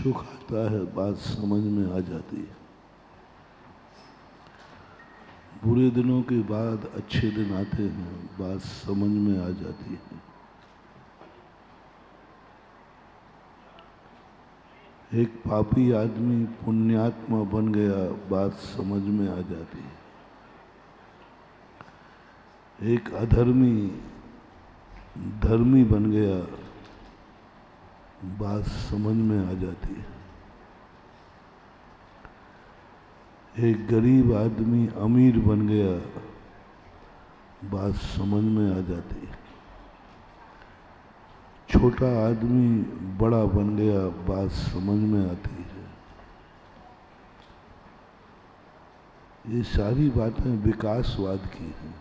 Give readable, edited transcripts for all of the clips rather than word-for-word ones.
सुख आता है, बात समझ में आ जाती है। बुरे दिनों के बाद अच्छे दिन आते हैं, बात समझ में आ जाती है। एक पापी आदमी पुण्यात्मा बन गया, बात समझ में आ जाती है। एक अधर्मी धर्मी बन गया, बात समझ में आ जाती है। एक गरीब आदमी अमीर बन गया, बात समझ में आ जाती है। छोटा आदमी बड़ा बन गया, बात समझ में आती है। ये सारी बातें विकासवाद की हैं।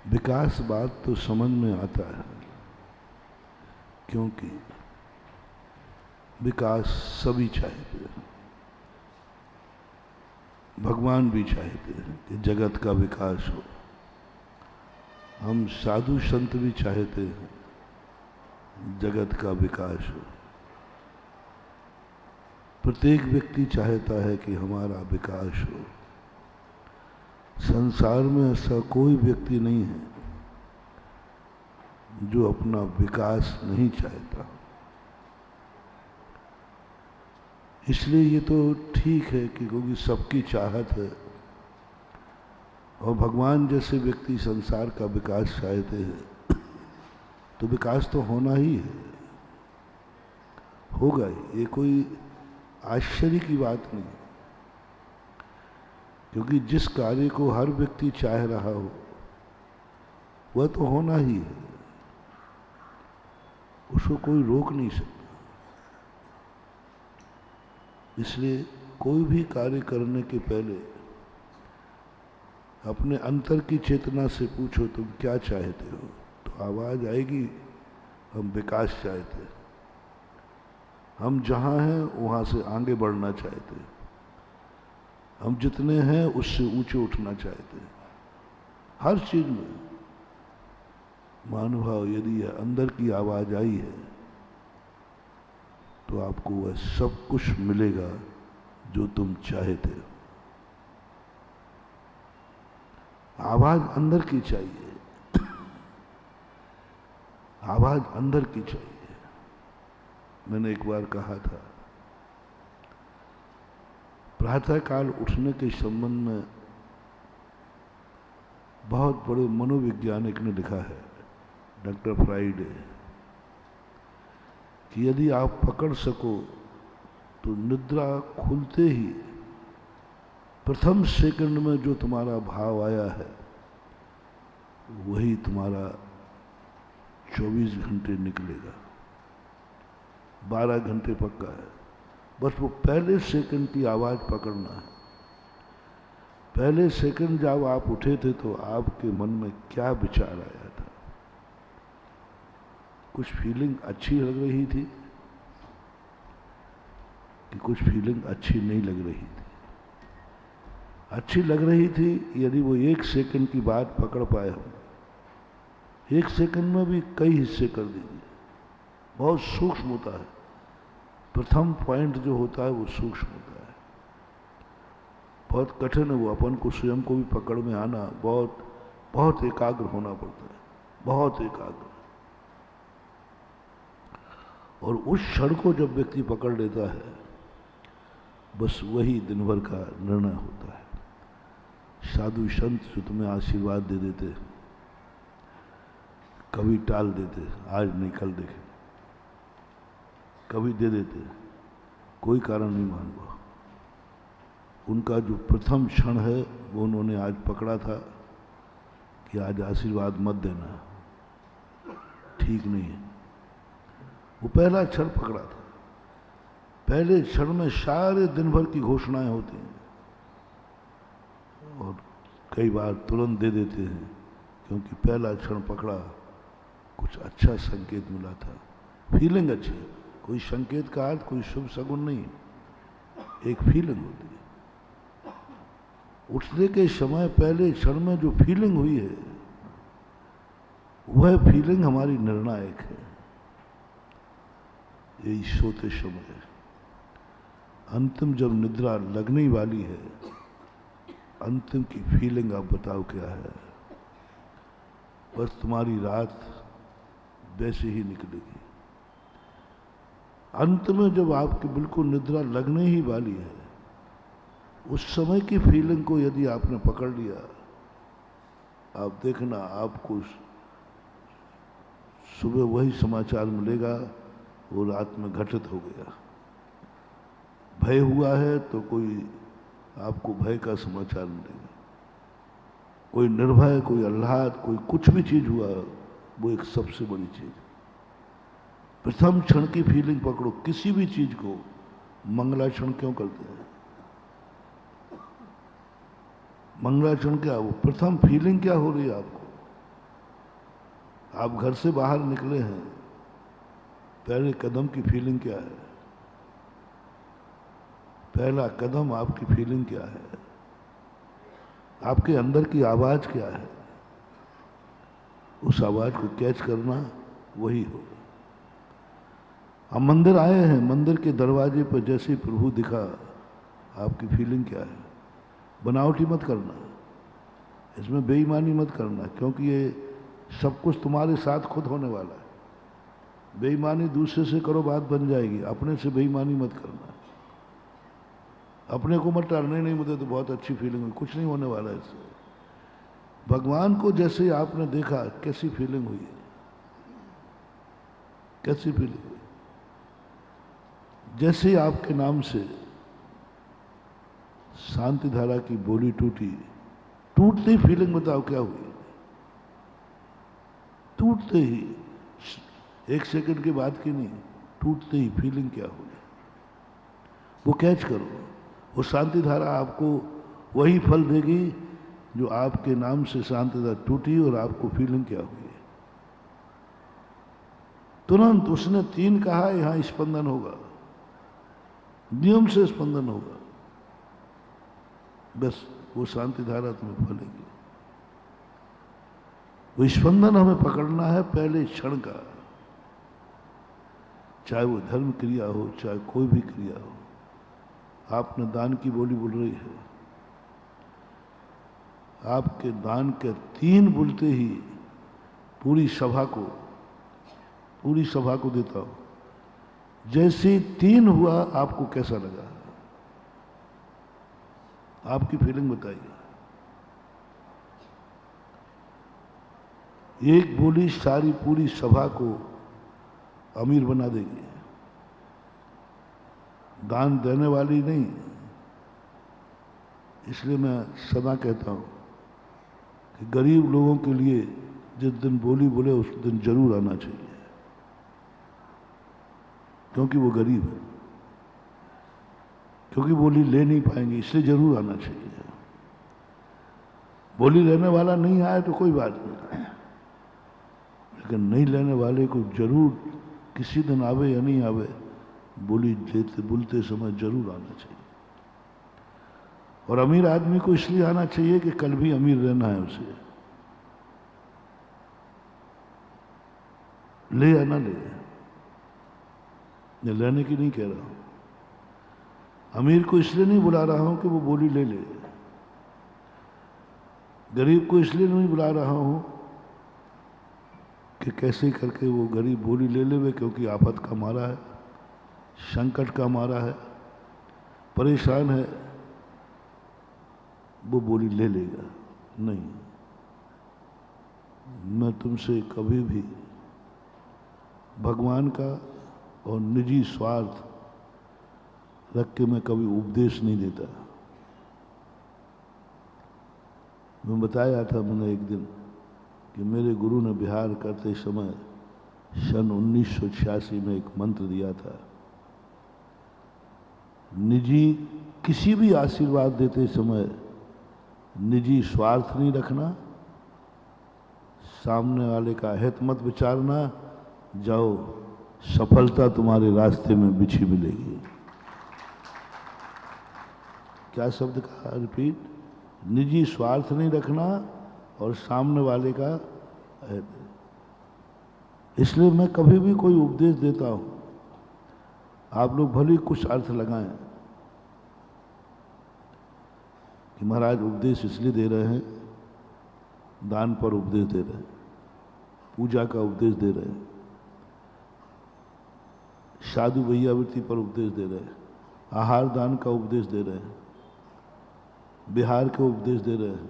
विकासवाद तो समझ में आता है, क्योंकि विकास सभी चाहते हैं। भगवान भी चाहते हैं कि जगत का विकास हो। हम साधु संत भी चाहते हैं जगत का विकास हो। प्रत्येक व्यक्ति चाहता है कि हमारा विकास हो। संसार में ऐसा कोई व्यक्ति नहीं है जो अपना विकास नहीं चाहता। इसलिए ये तो ठीक है कि क्योंकि सबकी चाहत है, और भगवान जैसे व्यक्ति संसार का विकास चाहते हैं, तो विकास तो होना ही है, होगा ही। ये कोई आश्चर्य की बात नहीं, क्योंकि जिस कार्य को हर व्यक्ति चाह रहा हो वह तो होना ही है, उसको कोई रोक नहीं सकता। इसलिए कोई भी कार्य करने के पहले अपने अंतर की चेतना से पूछो तुम क्या चाहते हो, तो आवाज आएगी हम विकास चाहते हैं। हम जहाँ हैं वहाँ से आगे बढ़ना चाहते हैं। हम जितने हैं उससे ऊंचे उठना चाहते हैं। हर चीज में महानुभाव, यदि यह अंदर की आवाज आई है तो आपको वह सब कुछ मिलेगा जो तुम चाहते हो। आवाज अंदर की चाहिए, आवाज अंदर की चाहिए। मैंने एक बार कहा था, प्रातःकाल उठने के संबंध में बहुत बड़े मनोवैज्ञानिक ने लिखा है, डॉक्टर फ्राइडे, कि यदि आप पकड़ सको तो निद्रा खुलते ही प्रथम सेकंड में जो तुम्हारा भाव आया है वही तुम्हारा 24 घंटे निकलेगा। 12 घंटे पक्का है, बस वो पहले सेकंड की आवाज पकड़ना है। पहले सेकंड जब आप उठे थे तो आपके मन में क्या विचार आया था? कुछ फीलिंग अच्छी लग रही थी कि कुछ फीलिंग अच्छी नहीं लग रही थी? अच्छी लग रही थी यदि वो 1 सेकंड की बात पकड़ पाए हम। 1 सेकंड में भी कई हिस्से कर दीजिए, बहुत सूक्ष्म होता है। प्रथम पॉइंट जो होता है वो सूक्ष्म होता है, बहुत कठिन है वो। अपन को स्वयं को भी पकड़ में आना बहुत एकाग्र होना पड़ता है, बहुत एकाग्र। और उस क्षण को जब व्यक्ति पकड़ लेता है, बस वही दिन भर का निर्णय होता है। साधु संत जो तुम्हें आशीर्वाद दे देते, कभी टाल देते, आज नहीं कल देखें, कभी दे देते, कोई कारण नहीं मालूम। उनका जो प्रथम क्षण है वो उन्होंने आज पकड़ा था कि आज आशीर्वाद मत देना, ठीक नहीं है। वो पहला क्षण पकड़ा था। पहले क्षण में सारे दिन भर की घोषणाएं होती हैं, और कई बार तुरंत दे देते हैं, क्योंकि पहला क्षण पकड़ा, कुछ अच्छा संकेत मिला था, फीलिंग अच्छी। कोई संकेत का अर्थ कोई शुभ सगुन नहीं, एक फीलिंग होती है। उठने के समय पहले क्षण में जो फीलिंग हुई है वह फीलिंग हमारी निर्णायक है। यही सोते समय अंतिम जब निद्रा लगने वाली है, अंतिम की फीलिंग आप बताओ क्या है। बस तुम्हारी रात वैसे ही निकलेगी। अंत में जब आपकी बिल्कुल निद्रा लगने ही वाली है, उस समय की फीलिंग को यदि आपने पकड़ लिया, आप देखना आपको सुबह वही समाचार मिलेगा, वो रात में घटित हो गया। भय हुआ है तो कोई आपको भय का समाचार मिलेगा, कोई निर्भय, कोई आह्लाद, कोई कुछ भी चीज हुआ, वो एक सबसे बड़ी चीज। प्रथम क्षण की फीलिंग पकड़ो। किसी भी चीज को मंगलाचरण क्यों करते हैं? मंगलाचरण क्या हो? प्रथम फीलिंग क्या हो रही है आपको? आप घर से बाहर निकले हैं, पहले कदम की फीलिंग क्या है? पहला कदम आपकी फीलिंग क्या है? आपके अंदर की आवाज क्या है? उस आवाज को कैच करना वही होगा। हम मंदिर आए हैं, मंदिर के दरवाजे पर जैसे ही प्रभु दिखा, आपकी फीलिंग क्या है? बनावटी मत करना, इसमें बेईमानी मत करना, क्योंकि ये सब कुछ तुम्हारे साथ खुद होने वाला है। बेईमानी दूसरे से करो, बात बन जाएगी। अपने से बेईमानी मत करना। अपने को मत टालने, नहीं मुझे तो बहुत अच्छी फीलिंग हुई, कुछ नहीं होने वाला है इससे। भगवान को जैसे ही आपने देखा, कैसी फीलिंग हुई? कैसी फीलिंग हुई? जैसे ही आपके नाम से शांति धारा की बोली टूटी, टूटते ही फीलिंग बताओ क्या हुई? टूटते ही, एक सेकंड के बाद की नहीं, टूटते ही फीलिंग क्या हुई? वो कैच करो। वो शांति धारा आपको वही फल देगी जो आपके नाम से शांति धारा टूटी। और आपको फीलिंग क्या हुई? तुरंत उसने 3 कहा, यहां स्पंदन होगा, नियम से स्पंदन होगा। बस वो शांति धारा तुम्हें फलेगी। वो स्पंदन हमें पकड़ना है पहले क्षण का, चाहे वो धर्म क्रिया हो, चाहे कोई भी क्रिया हो। आपने दान की बोली बोल रही है, आपके दान के 3 बोलते ही पूरी सभा को देता हूं। जैसे 3 हुआ, आपको कैसा लगा? आपकी फीलिंग बताइए। एक बोली सारी पूरी सभा को अमीर बना देगी। दान देने वाली नहीं। इसलिए मैं सदा कहता हूं कि गरीब लोगों के लिए जिस दिन बोली बोले उस दिन जरूर आना चाहिए, क्योंकि वो गरीब है, क्योंकि बोली ले नहीं पाएंगे, इसलिए जरूर आना चाहिए। बोली लेने वाला नहीं आए तो कोई बात नहीं, लेकिन नहीं लेने वाले को जरूर किसी दिन आवे या नहीं आवे, बोली बोलते समय जरूर आना चाहिए। और अमीर आदमी को इसलिए आना चाहिए कि कल भी अमीर रहना है उसे। ले या ना ले, मैं लेने की नहीं कह रहा हूं। अमीर को इसलिए नहीं बुला रहा हूं कि वो बोली ले ले, गरीब को इसलिए नहीं बुला रहा हूं कि कैसे करके वो गरीब बोली ले ले, क्योंकि आफत का मारा है, संकट का मारा है, परेशान है, वो बोली ले लेगा। नहीं, मैं तुमसे कभी भी भगवान का और निजी स्वार्थ रख के मैं कभी उपदेश नहीं देता। मैं बताया था मैंने एक दिन कि मेरे गुरु ने बिहार करते समय सन 1986 में एक मंत्र दिया था, निजी किसी भी आशीर्वाद देते समय निजी स्वार्थ नहीं रखना, सामने वाले का हित मत विचारना, जाओ सफलता तुम्हारे रास्ते में बिछी मिलेगी। क्या शब्द कहा? रिपीट। निजी स्वार्थ नहीं रखना और सामने वाले का हित। इसलिए मैं कभी भी कोई उपदेश देता हूं आप लोग भले कुछ अर्थ लगाएं कि महाराज उपदेश इसलिए दे रहे हैं, दान पर उपदेश दे रहे हैं, पूजा का उपदेश दे रहे हैं, साधु भैयावृत्ति पर उपदेश दे रहे हैं, आहार दान का उपदेश दे रहे हैं, बिहार के उपदेश दे रहे हैं,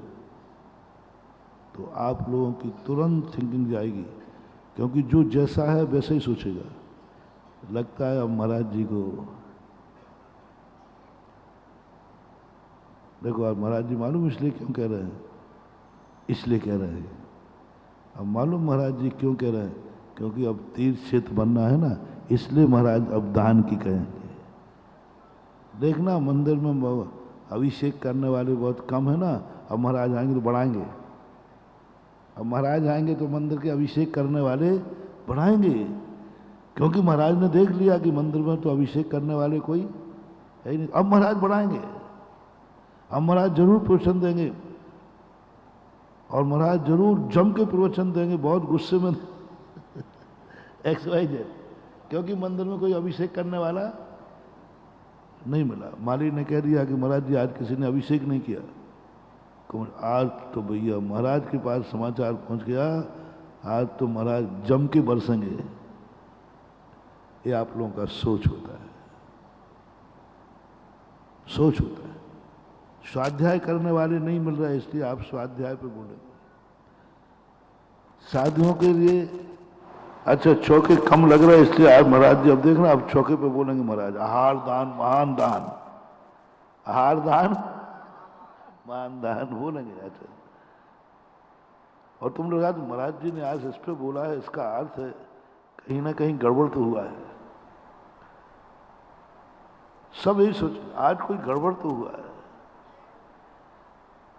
तो आप लोगों की तुरंत थिंकिंग जाएगी, क्योंकि जो जैसा है वैसे ही सोचेगा। लगता है अब महाराज जी को देखो, अब महाराज जी मालूम इसलिए क्यों कह रहे हैं, इसलिए कह रहे हैं। अब मालूम महाराज जी क्यों कह रहे हैं, क्योंकि अब तीर्थ क्षेत्र बनना है ना, इसलिए महाराज अब दान की कहेंगे। देखना मंदिर में अभिषेक करने वाले बहुत कम है ना, अब महाराज आएंगे तो बढ़ाएंगे। अब महाराज आएंगे तो मंदिर के अभिषेक करने वाले बढ़ाएंगे, क्योंकि महाराज ने देख लिया कि मंदिर में तो अभिषेक करने वाले कोई है ही नहीं। अब महाराज बढ़ाएंगे, अब महाराज जरूर प्रवचन देंगे, और महाराज जरूर जम के प्रवचन देंगे, बहुत गुस्से में XYZ, क्योंकि मंदिर में कोई अभिषेक करने वाला नहीं मिला। माली ने कह दिया कि महाराज जी आज किसी ने अभिषेक नहीं किया। आज तो भैया महाराज के पास समाचार पहुंच गया, आज तो महाराज जम के बरसेंगे। ये आप लोगों का सोच होता है, सोच होता है। स्वाध्याय करने वाले नहीं मिल रहे, इसलिए आप स्वाध्याय पे बोले। साधुओं के लिए अच्छा चौके कम लग रहा है, इसलिए आप महाराज जी अब देखना अब चौके पे बोलेंगे महाराज, आहार दान महान दान, आहार दान महान दान बोलेंगे। अच्छा, और तुम लोग आज महाराज जी ने आज इस पे बोला है, इसका अर्थ है कहीं ना कहीं गड़बड़ तो हुआ है। सब यही सोच, आज कोई गड़बड़ तो हुआ है।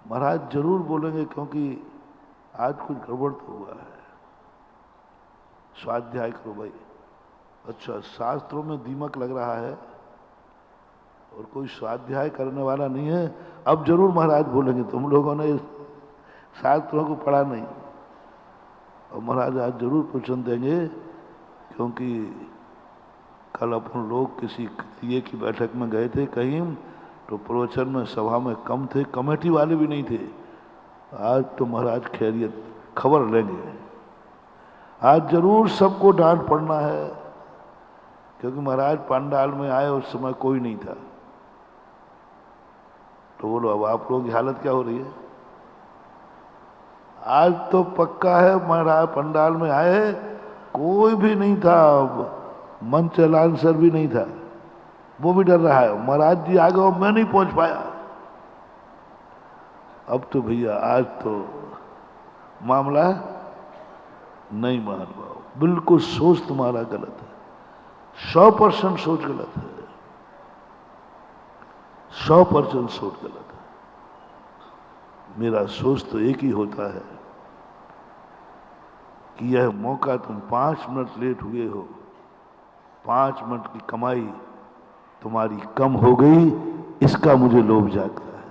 महाराज जरूर बोलेंगे, क्योंकि आज कुछ गड़बड़ तो हुआ है। स्वाध्याय करो भाई। अच्छा, शास्त्रों में दीमक लग रहा है और कोई स्वाध्याय करने वाला नहीं है, अब जरूर महाराज बोलेंगे तुम लोगों ने शास्त्रों को पढ़ा नहीं। और महाराज आज जरूर प्रवचन देंगे, क्योंकि कल अपन लोग किसी क्रिया की बैठक में गए थे कहीं, तो प्रवचन में सभा में कम थे, कमेटी वाले भी नहीं थे। आज तो महाराज खैरियत खबर लेंगे, आज जरूर सबको डांट पड़ना है, क्योंकि महाराज पंडाल में आए उस समय कोई नहीं था। तो बोलो अब आप लोगों की हालत क्या हो रही है। आज तो पक्का है महाराज पंडाल में आए, कोई भी नहीं था, मंच लांसर भी नहीं था, वो भी डर रहा है महाराज जी आ गए और मैं नहीं पहुंच पाया। अब तो भैया आज तो मामला नहीं मान पाओ, बिल्कुल सोच तुम्हारा गलत है, 100% सोच गलत है, 100% सोच गलत है। मेरा सोच तो एक ही होता है कि यह मौका तुम 5 मिनट लेट हुए हो, 5 मिनट की कमाई तुम्हारी कम हो गई, इसका मुझे लोभ जागता है।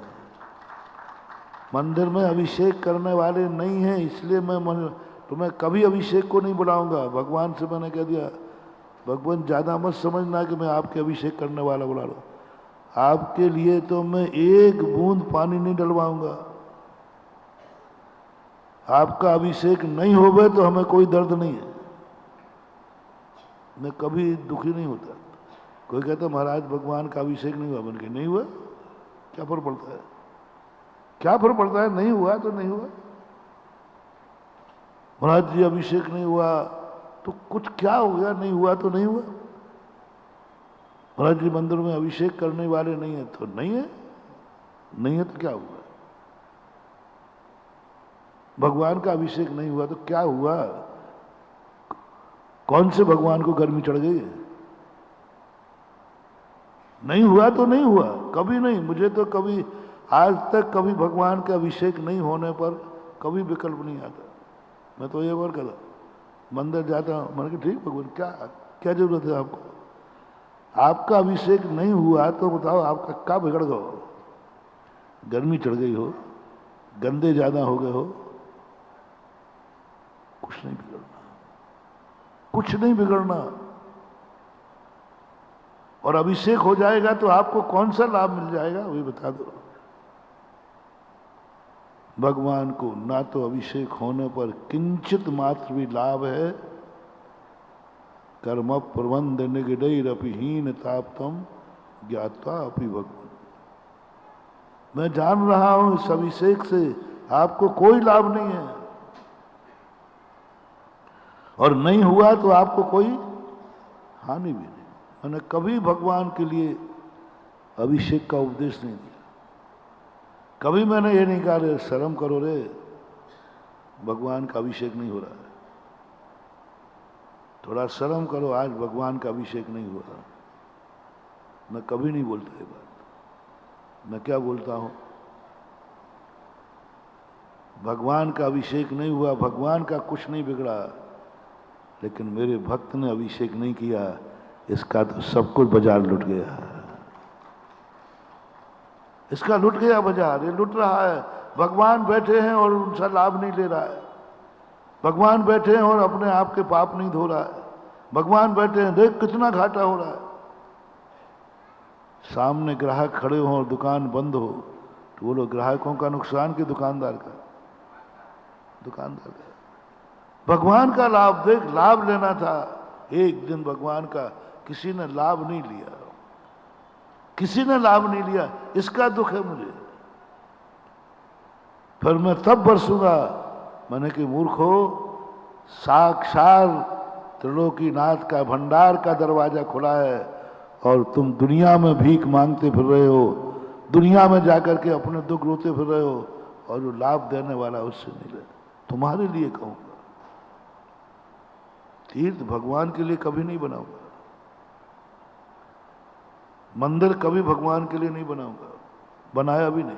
मंदिर में अभिषेक करने वाले नहीं हैं, इसलिए मैं तुम्हें कभी अभिषेक को नहीं बुलाऊंगा। भगवान से मैंने कह दिया, भगवान ज़्यादा मत समझना कि मैं आपके अभिषेक करने वाला बुला लो, आपके लिए तो मैं एक बूंद पानी नहीं डलवाऊंगा। आपका अभिषेक नहीं होवे तो हमें कोई दर्द नहीं है, मैं कभी दुखी नहीं होता। कोई कहता महाराज भगवान का अभिषेक नहीं हुआ, बन के नहीं हुआ, क्या फर्क पड़ता है, क्या फर्क पड़ता है, नहीं हुआ तो नहीं हुआ। महाराज जी अभिषेक नहीं हुआ तो कुछ क्या हो गया, नहीं हुआ तो नहीं हुआ। महाराज जी मंदिर में अभिषेक करने वाले नहीं है तो नहीं है, नहीं है तो क्या हुआ। भगवान का अभिषेक नहीं हुआ तो क्या हुआ, कौन से भगवान को गर्मी चढ़ गई है। नहीं हुआ तो नहीं हुआ, कभी नहीं। मुझे तो कभी आज तक कभी भगवान का अभिषेक नहीं होने पर कभी विकल्प नहीं आता। मैं तो एक बार कहता, मंदिर जाता हूं, मैंने कहा ठीक भगवान क्या क्या जरूरत है आपको, आपका अभिषेक नहीं हुआ तो बताओ आपका क्या बिगड़ गया हो, गर्मी चढ़ गई हो, गंदे ज्यादा हो गए हो, कुछ नहीं बिगड़ना, कुछ नहीं बिगड़ना। और अभिषेक हो जाएगा तो आपको कौन सा लाभ मिल जाएगा वही बता दो। भगवान को ना तो अभिषेक होने पर किंचित मात्र भी लाभ है। कर्म प्रबंध निगडैरपिहीन ताप्तम ज्ञात्वा अपि भगवान। मैं जान रहा हूं इस अभिषेक से आपको कोई लाभ नहीं है, और नहीं हुआ तो आपको कोई हानि भी नहीं। मैंने कभी भगवान के लिए अभिषेक का उपदेश नहीं दिया। कभी मैंने ये नहीं कहा रे शर्म करो रे, भगवान का अभिषेक नहीं हो रहा है, थोड़ा शर्म करो, आज भगवान का अभिषेक नहीं हो रहा। मैं कभी नहीं बोलता ये बात। मैं क्या बोलता हूं, भगवान का अभिषेक नहीं हुआ, भगवान का कुछ नहीं बिगड़ा, लेकिन मेरे भक्त ने अभिषेक नहीं किया, इसका तो सब कुछ बाजार लुट गया। इसका लुट गया बाजार, ये लुट रहा है। भगवान बैठे हैं और उनका लाभ नहीं ले रहा है। भगवान बैठे हैं और अपने आप के पाप नहीं धो रहा है। भगवान बैठे हैं, देख कितना घाटा हो रहा है। सामने ग्राहक खड़े हो और दुकान बंद हो तो बोलो ग्राहकों का नुकसान कि दुकानदार का? दुकानदार का। भगवान का लाभ देख, लाभ लेना था एक दिन भगवान का, किसी ने लाभ नहीं लिया, किसी ने लाभ नहीं लिया, इसका दुख है मुझे। फिर मैं तब बरसूंगा, मैंने कि मूर्खो, साक्षात त्रिलोकीनाथ का भंडार का दरवाजा खुला है और तुम दुनिया में भीख मांगते फिर रहे हो, दुनिया में जाकर के अपने दुख रोते फिर रहे हो, और जो लाभ देने वाला उससे नहीं ले। तुम्हारे लिए कहूंगा, तीर्थ भगवान के लिए कभी नहीं बनाऊंगा, मंदिर कभी भगवान के लिए नहीं बनाऊंगा, बनाया भी नहीं,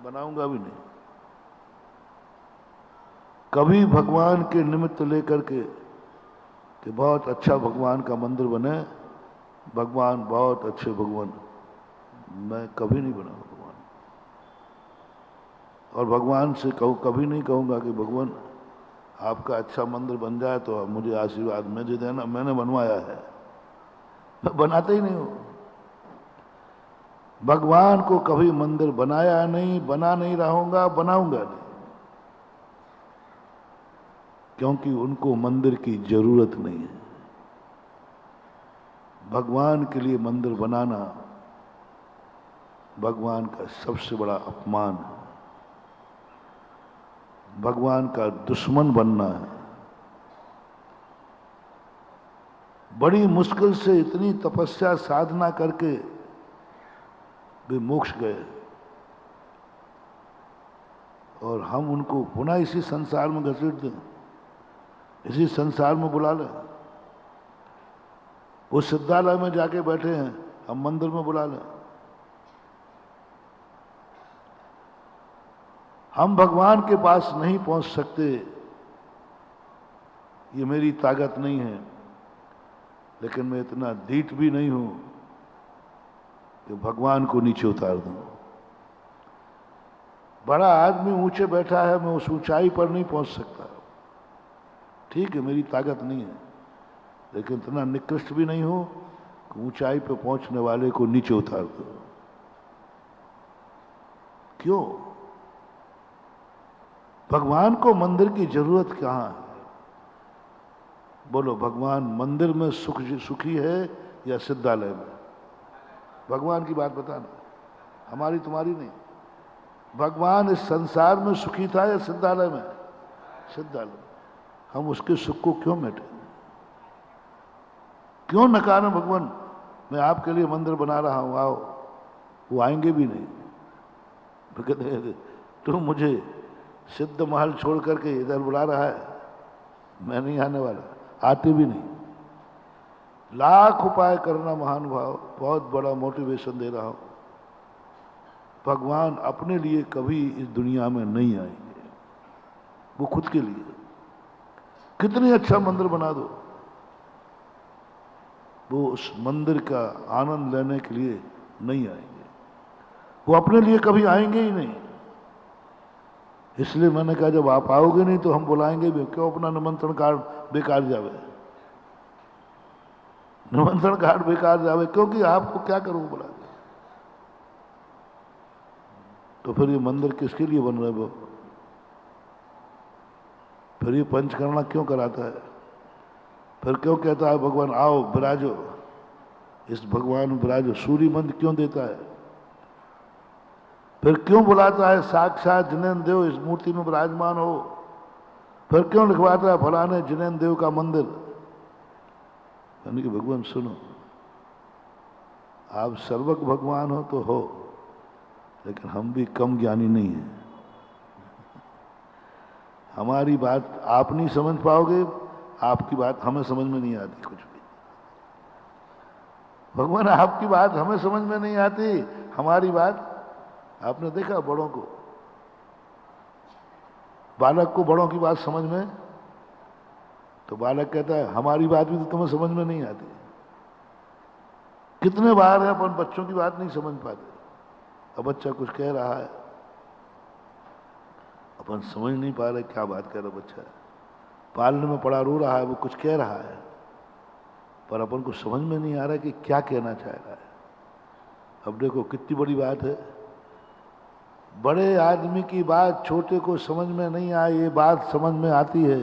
बनाऊंगा भी नहीं। कभी भगवान के निमित्त लेकर के कि बहुत अच्छा भगवान का मंदिर बने, भगवान बहुत अच्छे भगवान, मैं कभी नहीं बनाऊंगा भगवान। और भगवान से कभी नहीं कहूंगा कि भगवान आपका अच्छा मंदिर बन जाए तो आप मुझे आशीर्वाद मुझे देना, मैंने बनवाया है। मैं बनाते ही नहीं हूं। भगवान को कभी मंदिर बनाया नहीं, बना नहीं रहूंगा, बनाऊंगा नहीं, क्योंकि उनको मंदिर की जरूरत नहीं है। भगवान के लिए मंदिर बनाना भगवान का सबसे बड़ा अपमान है, भगवान का दुश्मन बनना है। बड़ी मुश्किल से इतनी तपस्या साधना करके वे मोक्ष गए और हम उनको पुनः इसी संसार में घसीट दें, इसी संसार में बुला लें। वो सिद्धालय में जाके बैठे हैं, हम मंदिर में बुला लें। हम भगवान के पास नहीं पहुंच सकते, ये मेरी ताकत नहीं है, लेकिन मैं इतना धीट भी नहीं हूं कि भगवान को नीचे उतार दूं। बड़ा आदमी ऊंचे बैठा है, मैं उस ऊंचाई पर नहीं पहुंच सकता, ठीक है मेरी ताकत नहीं है, लेकिन इतना निकृष्ट भी नहीं हूं कि ऊंचाई पर पहुंचने वाले को नीचे उतार दो। क्यों? भगवान को मंदिर की जरूरत कहां है? बोलो, भगवान मंदिर में सुखी है या सिद्धालय में? भगवान की बात बताना, हमारी तुम्हारी नहीं। भगवान इस संसार में सुखी था या सिद्धालय में? सिद्धालय। हम उसके सुख को क्यों मिटे, क्यों नकारें? भगवान मैं आपके लिए मंदिर बना रहा हूं, आओ। वो आएंगे भी नहीं। कहते तुम मुझे सिद्ध महल छोड़ करके इधर बुला रहा है, मैं नहीं आने वाला, आते भी नहीं। लाख उपाय करना महानुभाव, बहुत बड़ा मोटिवेशन दे रहा हूं। भगवान अपने लिए कभी इस दुनिया में नहीं आएंगे, वो खुद के लिए। कितनी अच्छा मंदिर बना दो, वो उस मंदिर का आनंद लेने के लिए नहीं आएंगे, वो अपने लिए कभी आएंगे ही नहीं। इसलिए मैंने कहा जब आप आओगे नहीं तो हम बुलाएंगे भी क्यों, अपना निमंत्रण कार्ड बेकार जावे। निमंत्रण कार्ड बेकार जावे, क्योंकि आपको क्या करूं बुला के। तो फिर ये मंदिर किसके लिए बन रहा है वो? फिर ये पंचकर्मा क्यों कराता है? फिर क्यों कहता है भगवान आओ विराजो, इस भगवान विराजो? सूर्य मंत्र क्यों देता है? फिर क्यों बुलाता है साक्षात जिनेन्द्र देव इस मूर्ति में विराजमान हो? फिर क्यों लिखवाता है फलाने जिनेन्द्र देव का मंदिर? यानी कि भगवान सुनो, आप सर्वज्ञ भगवान हो तो हो, लेकिन हम भी कम ज्ञानी नहीं हैं। हमारी बात आप नहीं समझ पाओगे, आपकी बात हमें समझ में नहीं आती कुछ भी। भगवान आपकी बात हमें समझ में नहीं आती, हमारी बात, आपने देखा बड़ों को, बालक को बड़ों की बात समझ में, तो बालक कहता है हमारी बात भी तो तुम्हें समझ में नहीं आती। कितने बार है अपन बच्चों की बात नहीं समझ पाते। अब बच्चा कुछ कह रहा है, अपन समझ नहीं पा रहे क्या बात कह रहा बच्चा। पालने में पड़ा रो रहा है, वो कुछ कह रहा है, पर अपन को समझ में नहीं आ रहा कि क्या कहना चाह रहा है। अब देखो कितनी बड़ी बात है, बड़े आदमी की बात छोटे को समझ में नहीं आए, ये बात समझ में आती है,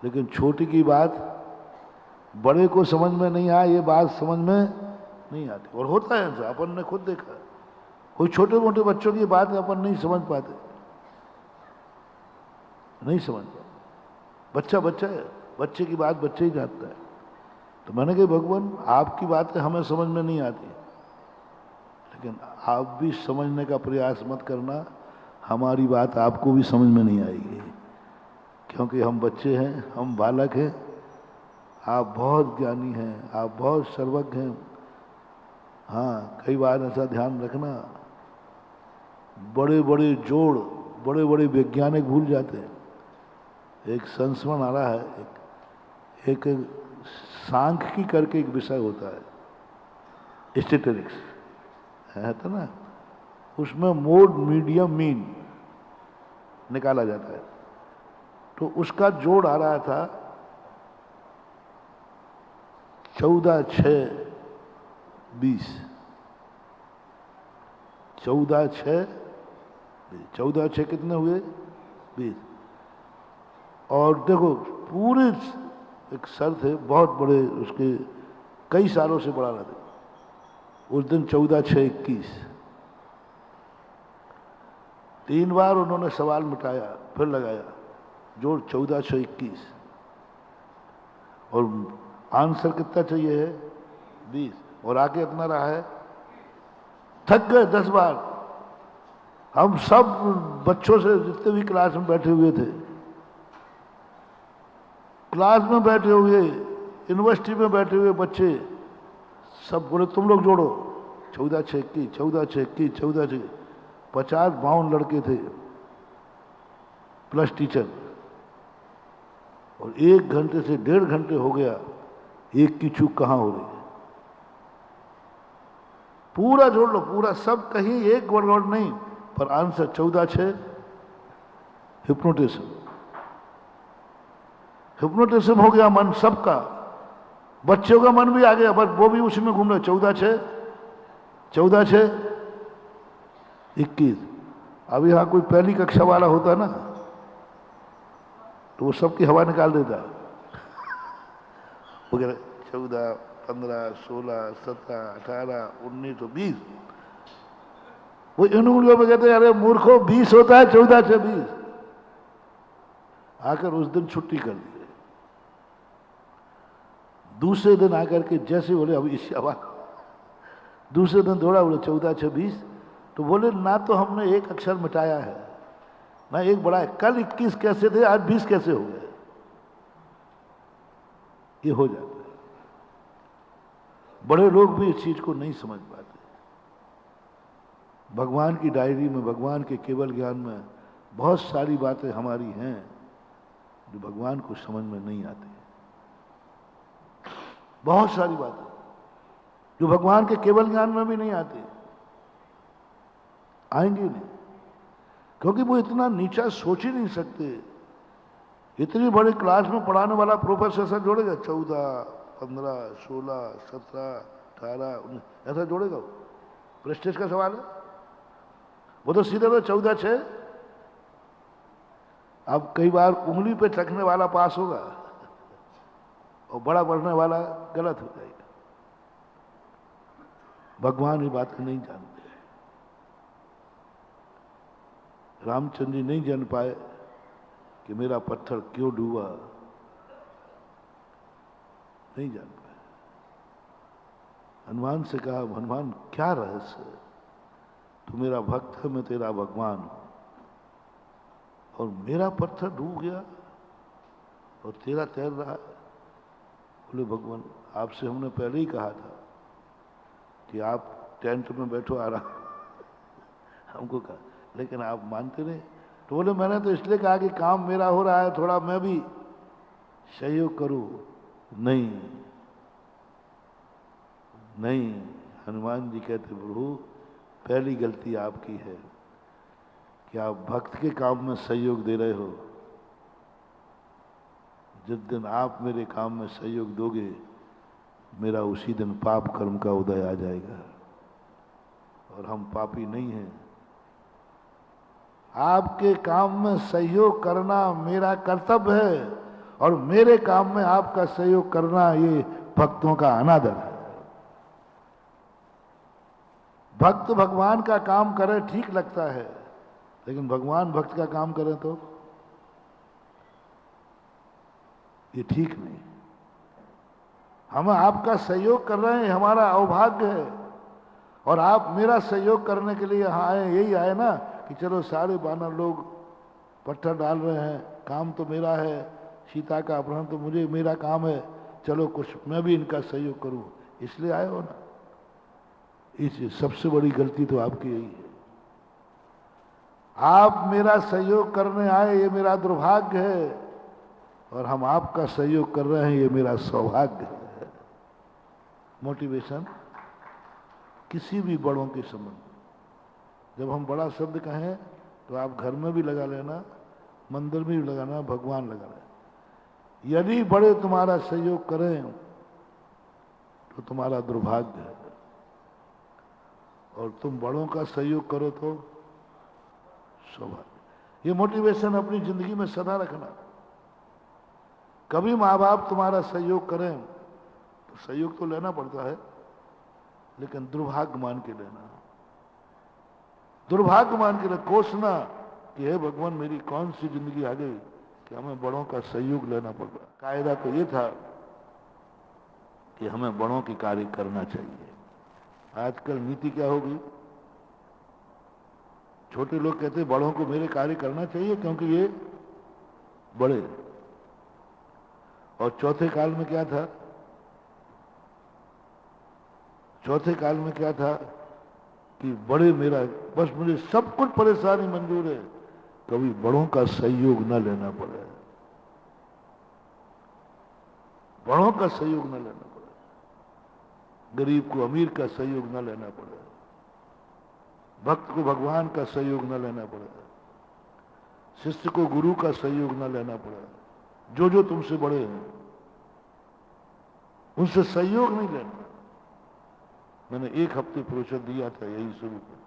लेकिन छोटे की बात बड़े को समझ में नहीं आए, ये बात समझ में नहीं आती। और होता है ऐसा, अपन ने खुद देखा, कोई छोटे मोटे बच्चों की बात अपन नहीं समझ पाते, नहीं समझ पाते। बच्चा बच्चा है, बच्चे की बात बच्चे ही जानता है। तो मैंने कहा भगवान आपकी बातें हमें समझ में नहीं आती, लेकिन आप भी समझने का प्रयास मत करना, हमारी बात आपको भी समझ में नहीं आएगी, क्योंकि हम बच्चे हैं, हम बालक हैं, आप बहुत ज्ञानी हैं, आप बहुत सर्वज्ञ हैं। हाँ, कई बार ऐसा ध्यान रखना, बड़े बड़े जोड़, बड़े बड़े वैज्ञानिक भूल जाते हैं। एक संस्मरण आ रहा है, एक सांख्यिकी करके एक विषय होता है, स्टैटिस्टिक्स है तो ना, उसमें मोड मीडियम मीन निकाला जाता है। तो उसका जोड़ आ रहा था 14, 6, 20, 14, 6, 14, 6 कितने हुए? 20। और देखो पूरे एक सर थे बहुत बड़े, उसके कई सालों से बढ़ा रहे थे। उस दिन 14, 6, 21 3 बार उन्होंने सवाल मिटाया, फिर लगाया जोड़ 14, 6, 21 और आंसर कितना चाहिए है? 20। और आगे इतना रहा है, थक गए 10 बार। हम सब बच्चों से, जितने भी क्लास में बैठे हुए थे, क्लास में बैठे हुए, यूनिवर्सिटी में बैठे हुए बच्चे सब बोले तुम लोग जोड़ो 14, 6, 21, 14, 6, 21, 14, 6, 50-52 लड़के थे प्लस टीचर, और 1 घंटे से 1.5 घंटे हो गया, एक की चूक कहाँ हो रही है? पूरा जोड़ लो, पूरा सब, कहीं एक गड़बड़ नहीं, पर आंसर 14, 6 हिप्नोटिज्म। हिप्नोटिज्म हो गया मन सबका, बच्चों का मन भी आ गया, बस वो भी उसी में घूम रहे, 14, 6, 14, 6, 21। अब यहाँ कोई पहली कक्षा वाला होता ना, तो वो सबकी हवा निकाल देता, वगैरह 14, 15, 16, 17, 18, 19 और 20। वो इन उंगलियों में कहते हैं अरे मूर्खों 20 होता है, 14, 6, 20। आकर उस दिन छुट्टी कर दी। दूसरे दिन आकर के जैसे बोले अब इस दूसरे दिन दौड़ा, बोले 14, 6, 20। तो बोले ना तो हमने एक अक्षर मिटाया है, ना एक बढ़ा है। कल 21 कैसे थे, आज 20 कैसे हो गए? ये हो जाता है। बड़े लोग भी इस चीज को नहीं समझ पाते। भगवान की डायरी में, भगवान के केवल ज्ञान में बहुत सारी बातें हमारी हैं जो भगवान को समझ में नहीं आती। बहुत सारी बातें जो भगवान के केवल ज्ञान में भी नहीं आती, आएंगी नहीं, क्योंकि वो इतना नीचा सोच ही नहीं सकते। इतनी बड़ी क्लास में पढ़ाने वाला प्रोफेसर से जोड़ेगा 14, 15, 16, 17, 18, 19 ऐसा जोड़ेगा वो? प्रेस्टेज का सवाल है वो, तो सीधे में 14, 6। अब कई बार उंगली पे चखने वाला पास होगा और बड़ा पढ़ने वाला गलत हो जाएगा। भगवान ये बातें नहीं जानते। रामचंद्र जी नहीं जान पाए कि मेरा पत्थर क्यों डूबा, नहीं जान पाए। हनुमान से कहा, हनुमान क्या रहस्य है? तू मेरा भक्त है, मैं तेरा भगवान हूं, और मेरा पत्थर डूब गया और तेरा तैर रहा है। बोले भगवान आपसे हमने पहले ही कहा था कि आप टेंट में बैठो आराम हमको कहा, लेकिन आप मानते नहीं। तो बोले मैंने तो इसलिए कहा कि काम मेरा हो रहा है, थोड़ा मैं भी सहयोग करूं। नहीं नहीं, हनुमान जी कहते प्रभु पहली गलती आपकी है कि आप भक्त के काम में सहयोग दे रहे हो। जिस दिन आप मेरे काम में सहयोग दोगे, मेरा उसी दिन पाप कर्म का उदय आ जाएगा, और हम पापी नहीं हैं। आपके काम में सहयोग करना मेरा कर्तव्य है, और मेरे काम में आपका सहयोग करना ये भक्तों का अनादर है। भक्त भगवान का काम करे ठीक लगता है, लेकिन भगवान भक्त का काम करें तो ये ठीक नहीं। हम आपका सहयोग कर रहे हैं, हमारा अवभाग्य है, और आप मेरा सहयोग करने के लिए यहाँ आए, यही आए ना कि चलो सारे बानर लोग पत्थर डाल रहे हैं, काम तो मेरा है, सीता का अपहरण तो मुझे मेरा काम है, चलो कुछ मैं भी इनका सहयोग करूं, इसलिए आए हो ना। इस सबसे बड़ी गलती तो आपकी यही है। आप मेरा सहयोग करने आए, ये मेरा दुर्भाग्य है, और हम आपका सहयोग कर रहे हैं, ये मेरा सौभाग्य है। मोटिवेशन किसी भी बड़ों के संबंध, जब हम बड़ा शब्द कहें तो आप घर में भी लगा लेना, मंदिर में भी लगाना, भगवान लगा लेना। यदि बड़े तुम्हारा सहयोग करें तो तुम्हारा दुर्भाग्य है, और तुम बड़ों का सहयोग करो तो सौभाग्य। ये मोटिवेशन अपनी जिंदगी में सदा रखना। कभी माँ बाप तुम्हारा सहयोग करें तो सहयोग तो लेना पड़ता है, लेकिन दुर्भाग्य मान के लेना। दुर्भाग्य मान के कोसना कि हे भगवान मेरी कौन सी जिंदगी आ गई कि हमें बड़ों का सहयोग लेना पड़ रहा। कायदा तो ये था कि हमें बड़ों की कार्य करना चाहिए। आजकल नीति क्या होगी, छोटे लोग कहते बड़ों को मेरे कार्य करना चाहिए क्योंकि ये बड़े। और चौथे काल में क्या था, चौथे काल में क्या था कि बड़े मेरा, बस मुझे सब कुछ परेशानी मंजूर है, कभी बड़ों का सहयोग न लेना पड़े, बड़ों का सहयोग न लेना पड़े, गरीब को अमीर का सहयोग न लेना पड़े, भक्त को भगवान का सहयोग न लेना पड़े, शिष्य को गुरु का सहयोग न लेना पड़े। जो जो तुमसे बड़े हैं उनसे सहयोग नहीं लेना। मैंने 1 हफ्ते प्रोत्साहन दिया था यही शुरू कर।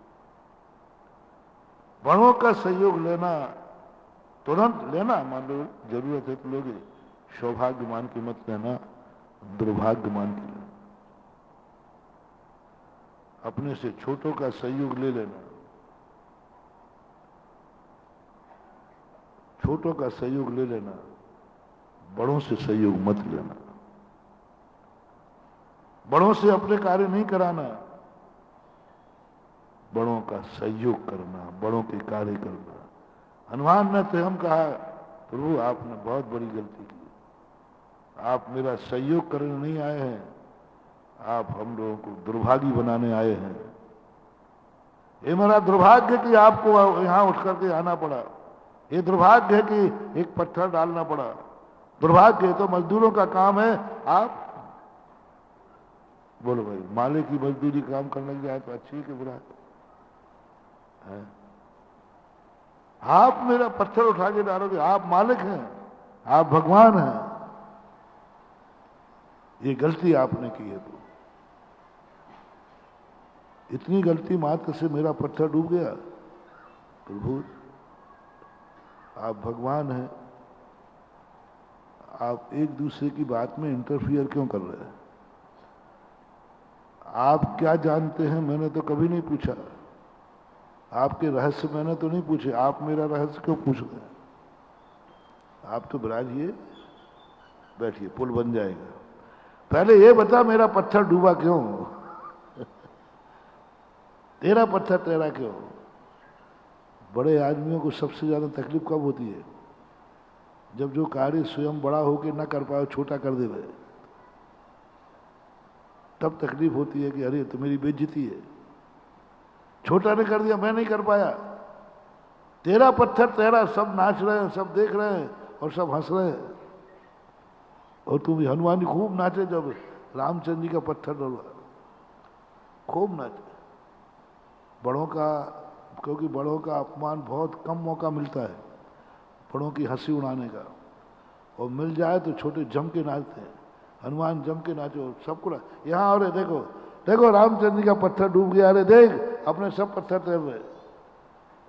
बड़ों का सहयोग लेना, तुरंत लेना, मान लो जरूरत है तो लोगे, सौभाग्य मान के मत लेना, दुर्भाग्य मान के लेना। अपने से छोटों का सहयोग ले लेना, छोटों का सहयोग ले लेना, बड़ों से सहयोग मत लेना। बड़ों से अपने कार्य नहीं कराना, बड़ों का सहयोग करना, बड़ों के कार्य करना। हनुमान ने स्वयं कहा प्रभु आपने बहुत बड़ी गलती की, आप मेरा सहयोग करने नहीं आए हैं, आप हम लोगों को दुर्भागी बनाने आए हैं। ये मेरा दुर्भाग्य कि आपको यहां उठ करके आना पड़ा, ये दुर्भाग्य है कि एक पत्थर डालना पड़ा, दुर्भाग्य है तो मजदूरों का काम है। आप बोलो भाई, माले की मजदूरी काम करने की जाए तो अच्छी है कि बुरा है? आप मेरा पत्थर उठा के डालोगे, आप मालिक हैं, आप भगवान हैं। ये गलती आपने की है। तो इतनी गलती मात्र से मेरा पत्थर डूब गया। प्रभु आप भगवान हैं, आप एक दूसरे की बात में इंटरफियर क्यों कर रहे हैं? आप क्या जानते हैं मैंने तो कभी नहीं पूछा, आपके रहस्य मैंने तो नहीं पूछे, आप मेरा रहस्य क्यों पूछ रहे हैं? आप तो विराजिए, बैठिए, पुल बन जाएगा। पहले ये बता मेरा पत्थर डूबा क्यों? तेरा पत्थर तैरा क्यों? बड़े आदमियों को सबसे ज्यादा तकलीफ कब होती है? जब जो कार्य स्वयं बड़ा होकर न कर पाए, छोटा कर दे, तब तकलीफ होती है कि अरे तो मेरी बेइज्जती है, छोटा ने कर दिया, मैं नहीं कर पाया। तेरा पत्थर तैरा, सब नाच रहे हैं, सब देख रहे हैं और सब हंस रहे हैं। और तुम हनुमान जी खूब नाचे जब रामचंद्र जी का पत्थर डला, खूब नाचे। बड़ों का, क्योंकि बड़ों का अपमान बहुत कम मौका मिलता है बड़ों की हंसी उड़ाने का, और मिल जाए तो छोटे जम के नाचते हैं। हनुमान जम के नाचो, सबको यहाँ और देखो देखो रामचंद्र जी का पत्थर डूब गया, अरे देख अपने सब पत्थर तैर रहे।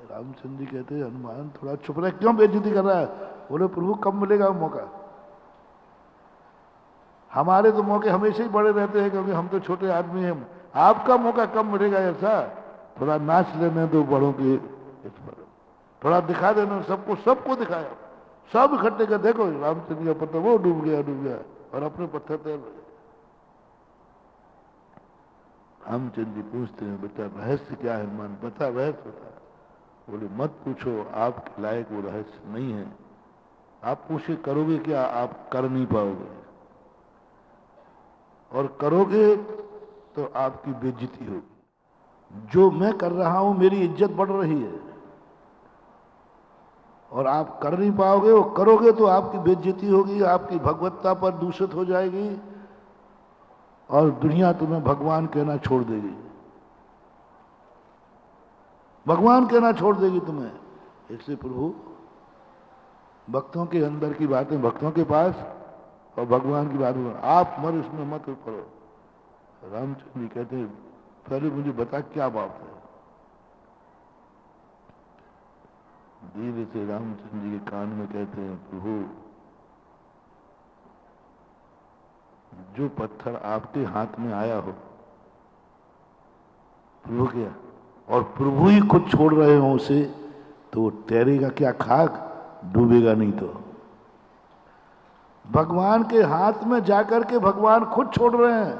रामचंद्र जी कहते हनुमान थोड़ा चुप रहे, क्यों बेइज्जती कर रहा है? बोले प्रभु कब मिलेगा मौका? हमारे तो मौके हमेशा ही बड़े रहते हैं क्योंकि हम तो छोटे आदमी हैं, आपका मौका कब मिलेगा? ऐसा थोड़ा नाच लेने दो बड़ों की इस पर, थोड़ा दिखा देना सबको, सबको दिखाया, सब इकट्ठे कर देखो रामचंद्र का पत्थर वो डूब गया और अपने पत्थर तैर रहे। रामचंद्र जी पूछते हैं बेटा रहस्य क्या है? हनुमान बता, रहस्य बता। बोले मत पूछो, आपके लायक वो रहस्य नहीं है। आप पूछे करोगे क्या? आप कर नहीं पाओगे, और करोगे तो आपकी बेइज्जती होगी। जो मैं कर रहा हूं मेरी इज्जत बढ़ रही है, और आप कर नहीं पाओगे, वो करोगे तो आपकी बेइज्जती होगी, आपकी भगवत्ता पर दूषित हो जाएगी, और दुनिया तुम्हें भगवान कहना छोड़ देगी, भगवान कहना छोड़ देगी तुम्हें। इसलिए प्रभु भक्तों के अंदर की बातें भक्तों के पास, और भगवान की बात आप मर इसमें मत पड़ो। रामचंद्र जी कहते हैं पहले मुझे बता क्या बात है। धीरे से रामचंद्र जी के कान में कहते हैं प्रभु जो पत्थर आपके हाथ में आया हो, प्रभु क्या, और प्रभु ही खुद छोड़ रहे हो उसे, तो वो तैरेगा क्या खाक? डूबेगा नहीं। तो भगवान के हाथ में जाकर के भगवान खुद छोड़ रहे हैं,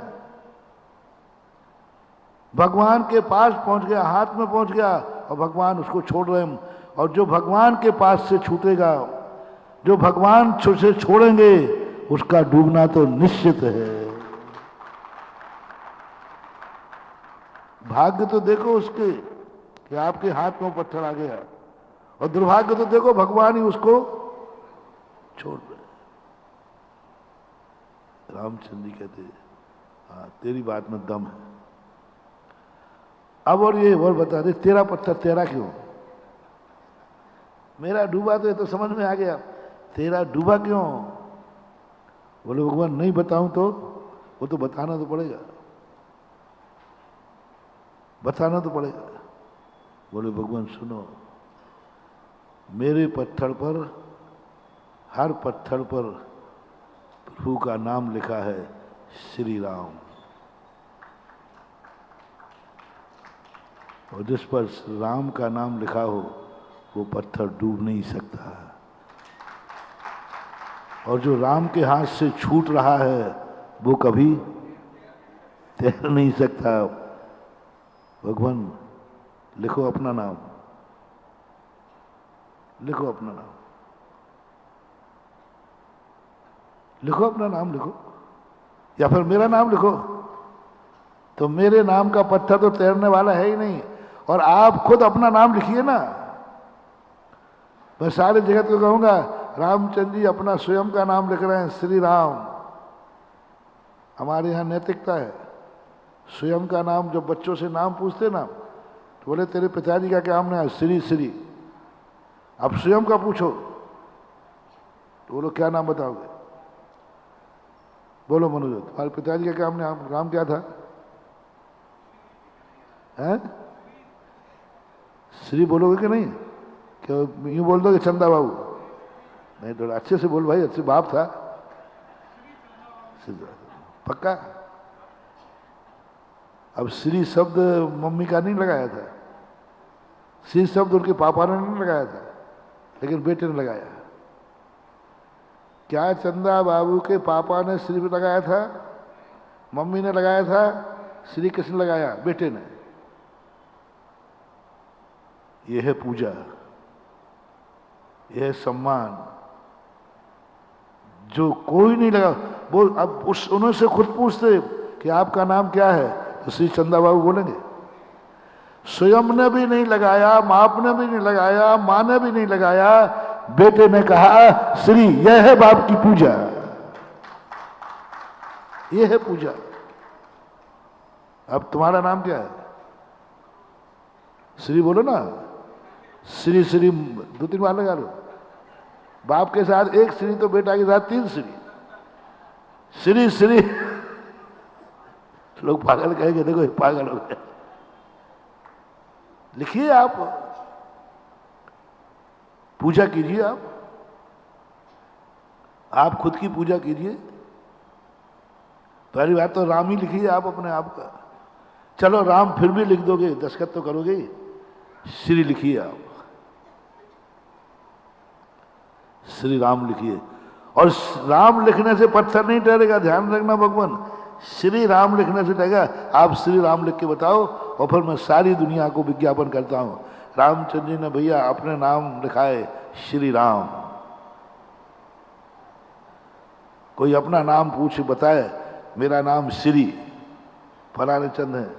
भगवान के पास पहुंच गया, हाथ में पहुंच गया, और भगवान उसको छोड़ रहे हैं। और जो भगवान के पास से छूटेगा, जो भगवान से छोड़ेंगे, उसका डूबना तो निश्चित है। भाग्य तो देखो उसके कि आपके हाथ में पत्थर आ गया, और दुर्भाग्य तो देखो भगवान ही उसको छोड़ रहे। रामचंद्र जी कहते हाँ तेरी बात में दम है। अब और ये और बता दे तेरा पत्थर तेरा क्यों? मेरा डूबा तो ये तो समझ में आ गया, तेरा डूबा क्यों? बोले भगवान नहीं बताऊं तो? वो तो बताना तो पड़ेगा, बताना तो पड़ेगा। बोले भगवान सुनो, मेरे पत्थर पर, हर पत्थर पर प्रभु का नाम लिखा है श्री राम, और जिस पर राम का नाम लिखा हो वो पत्थर डूब नहीं सकता, और जो राम के हाथ से छूट रहा है वो कभी तैर नहीं सकता। भगवान लिखो अपना नाम, लिखो अपना नाम, लिखो अपना नाम लिखो, या फिर मेरा नाम लिखो। तो मेरे नाम का पत्थर तो तैरने वाला है ही नहीं, और आप खुद अपना नाम लिखिए ना। मैं सारे जगत को कहूंगा रामचंद्र जी अपना स्वयं का नाम लिख रहे हैं श्री राम। हमारे यहाँ नैतिकता है, स्वयं का नाम जब बच्चों से नाम पूछते ना तो बोले तेरे पिताजी का क्या नाम है? श्री श्री। अब स्वयं का पूछो तो बोलो क्या नाम बताओगे? बोलो मनोज, तुम्हारे पिताजी का काम काम क्या था? हैं? श्री बोलोगे कि नहीं? क्या यूं बोल दो कि चंदा बाबू? नहीं, थोड़ा अच्छे से बोल भाई, अच्छे बाप था। पक्का? अब श्री शब्द मम्मी का नहीं लगाया था, श्री शब्द उनके पापा ने नहीं लगाया था, लेकिन बेटे ने लगाया। क्या चंदा बाबू के पापा ने श्री लगाया था? मम्मी ने लगाया था? श्री किसने लगाया? बेटे ने। यह है पूजा, यह है सम्मान। जो कोई नहीं लगा, वो अब उन्होंने खुद पूछते कि आपका नाम क्या है, तो श्री चंदा बाबू बोलेंगे। स्वयं ने भी नहीं लगाया, बाप ने भी नहीं लगाया, मां ने भी नहीं लगाया, बेटे ने कहा श्री। यह है बाप की पूजा, यह है पूजा। अब तुम्हारा नाम क्या है? श्री बोलो ना, श्री श्री 2-3 बार लगा लो। बाप के साथ एक श्री तो बेटा के साथ 3 श्री। श्री श्री लोग पागल कहेंगे, देखो ये पागल हो गए। लिखिए, आप पूजा कीजिए, आप खुद की पूजा कीजिए। पहली बात तो राम ही लिखिए आप अपने आप का। चलो राम फिर भी लिख दोगे, दस्तखत तो करोगे, श्री लिखिए आप, श्री राम लिखिए। और राम लिखने से पत्थर नहीं ठहरेगा, ध्यान रखना भगवान। श्री राम लिखने से ठहरेगा। आप श्री राम लिख के बताओ, और फिर मैं सारी दुनिया को विज्ञापन करता हूं, रामचंद्र जी ने भैया अपने नाम लिखाए श्री राम। कोई अपना नाम पूछ बताए, मेरा नाम श्री फलाने चंद है,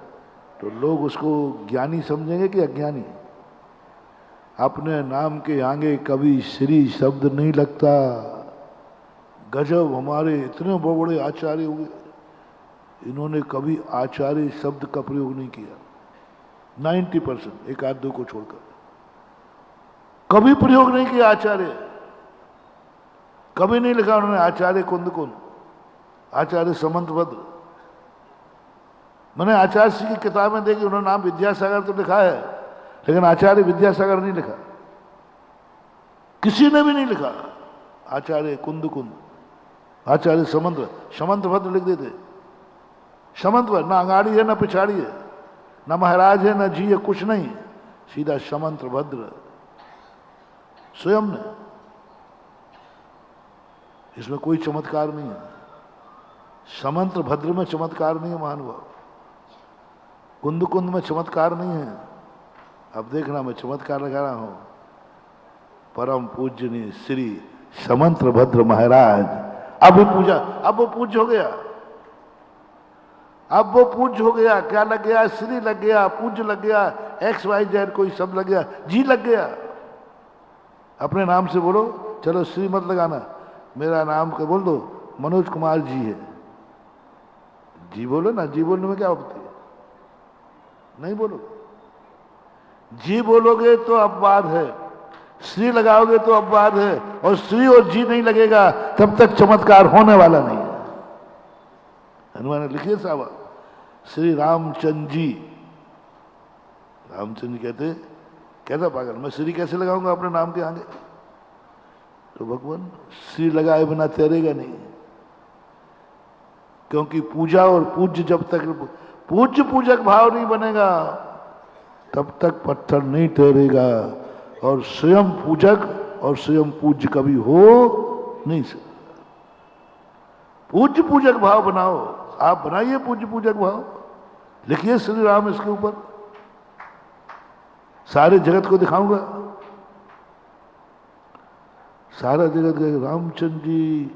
तो लोग उसको ज्ञानी समझेंगे कि अज्ञानी? अपने नाम के आगे कभी श्री शब्द नहीं लगता। गजब, हमारे इतने बड़े आचार्य हुए, इन्होंने कभी आचार्य शब्द का प्रयोग नहीं किया। 90%, एक आध दो को छोड़कर कभी प्रयोग नहीं किया आचार्य। कभी नहीं लिखा उन्होंने आचार्य कुंद कुंद, आचार्य समंतभद्र। मैंने आचार्य जी की किताबें देखी, उन्होंने नाम विद्यासागर तो लिखा है, लेकिन आचार्य विद्यासागर नहीं लिखा। किसी ने भी नहीं लिखा आचार्य कुंद कुंद, आचार्य समंतभद्र लिख देते। समंतभद्र ना आगाड़ी है ना पिछाड़ी है, ना महाराज है ना जी है, कुछ नहीं, सीधा समंतभद्र स्वयं ने। इसमें कोई चमत्कार नहीं है। समंतभद्र में चमत्कार नहीं है महानुभाव, कुंद कुंद में चमत्कार नहीं है। अब देखना, मैं चमत्कार लगा रहा हूं। परम पूजनीय श्री समंतभद्र महाराज। अब पूजा, अब वो पूज्य हो गया, अब वो पूज्य हो गया। क्या लग गया? श्री लग गया, पूज्य लग गया, XYZ कोई शब्द लग गया, जी लग गया। अपने नाम से बोलो, चलो श्री मत लगाना, मेरा नाम का बोल दो, मनोज कुमार जी है। जी बोलो ना, जी बोलने में क्या आपत्ति है? नहीं बोलो। जी बोलोगे तो अपवाद है, श्री लगाओगे तो अपवाद है, और श्री और जी नहीं लगेगा तब तक चमत्कार होने वाला नहीं है। हनुमान ने लिखिए साहब, श्री रामचंद्र जी। रामचंद्र जी कहते, कैसा पागल, मैं श्री कैसे लगाऊंगा अपने नाम के आगे? तो भगवान श्री लगाए बिना तैरेगा नहीं, क्योंकि पूजा और पूज्य, जब तक पूज्य पूजक भाव नहीं बनेगा तब तक पत्थर नहीं ठहरेगा। और स्वयं पूजक और स्वयं पूज्य कभी हो नहीं सकता। पूज्य पूजक भाव बनाओ, आप बनाइए पूज्य पूजक भाव, लिखिए श्री राम इसके ऊपर, सारे जगत को दिखाऊंगा। सारा जगत गए, रामचंद्र जी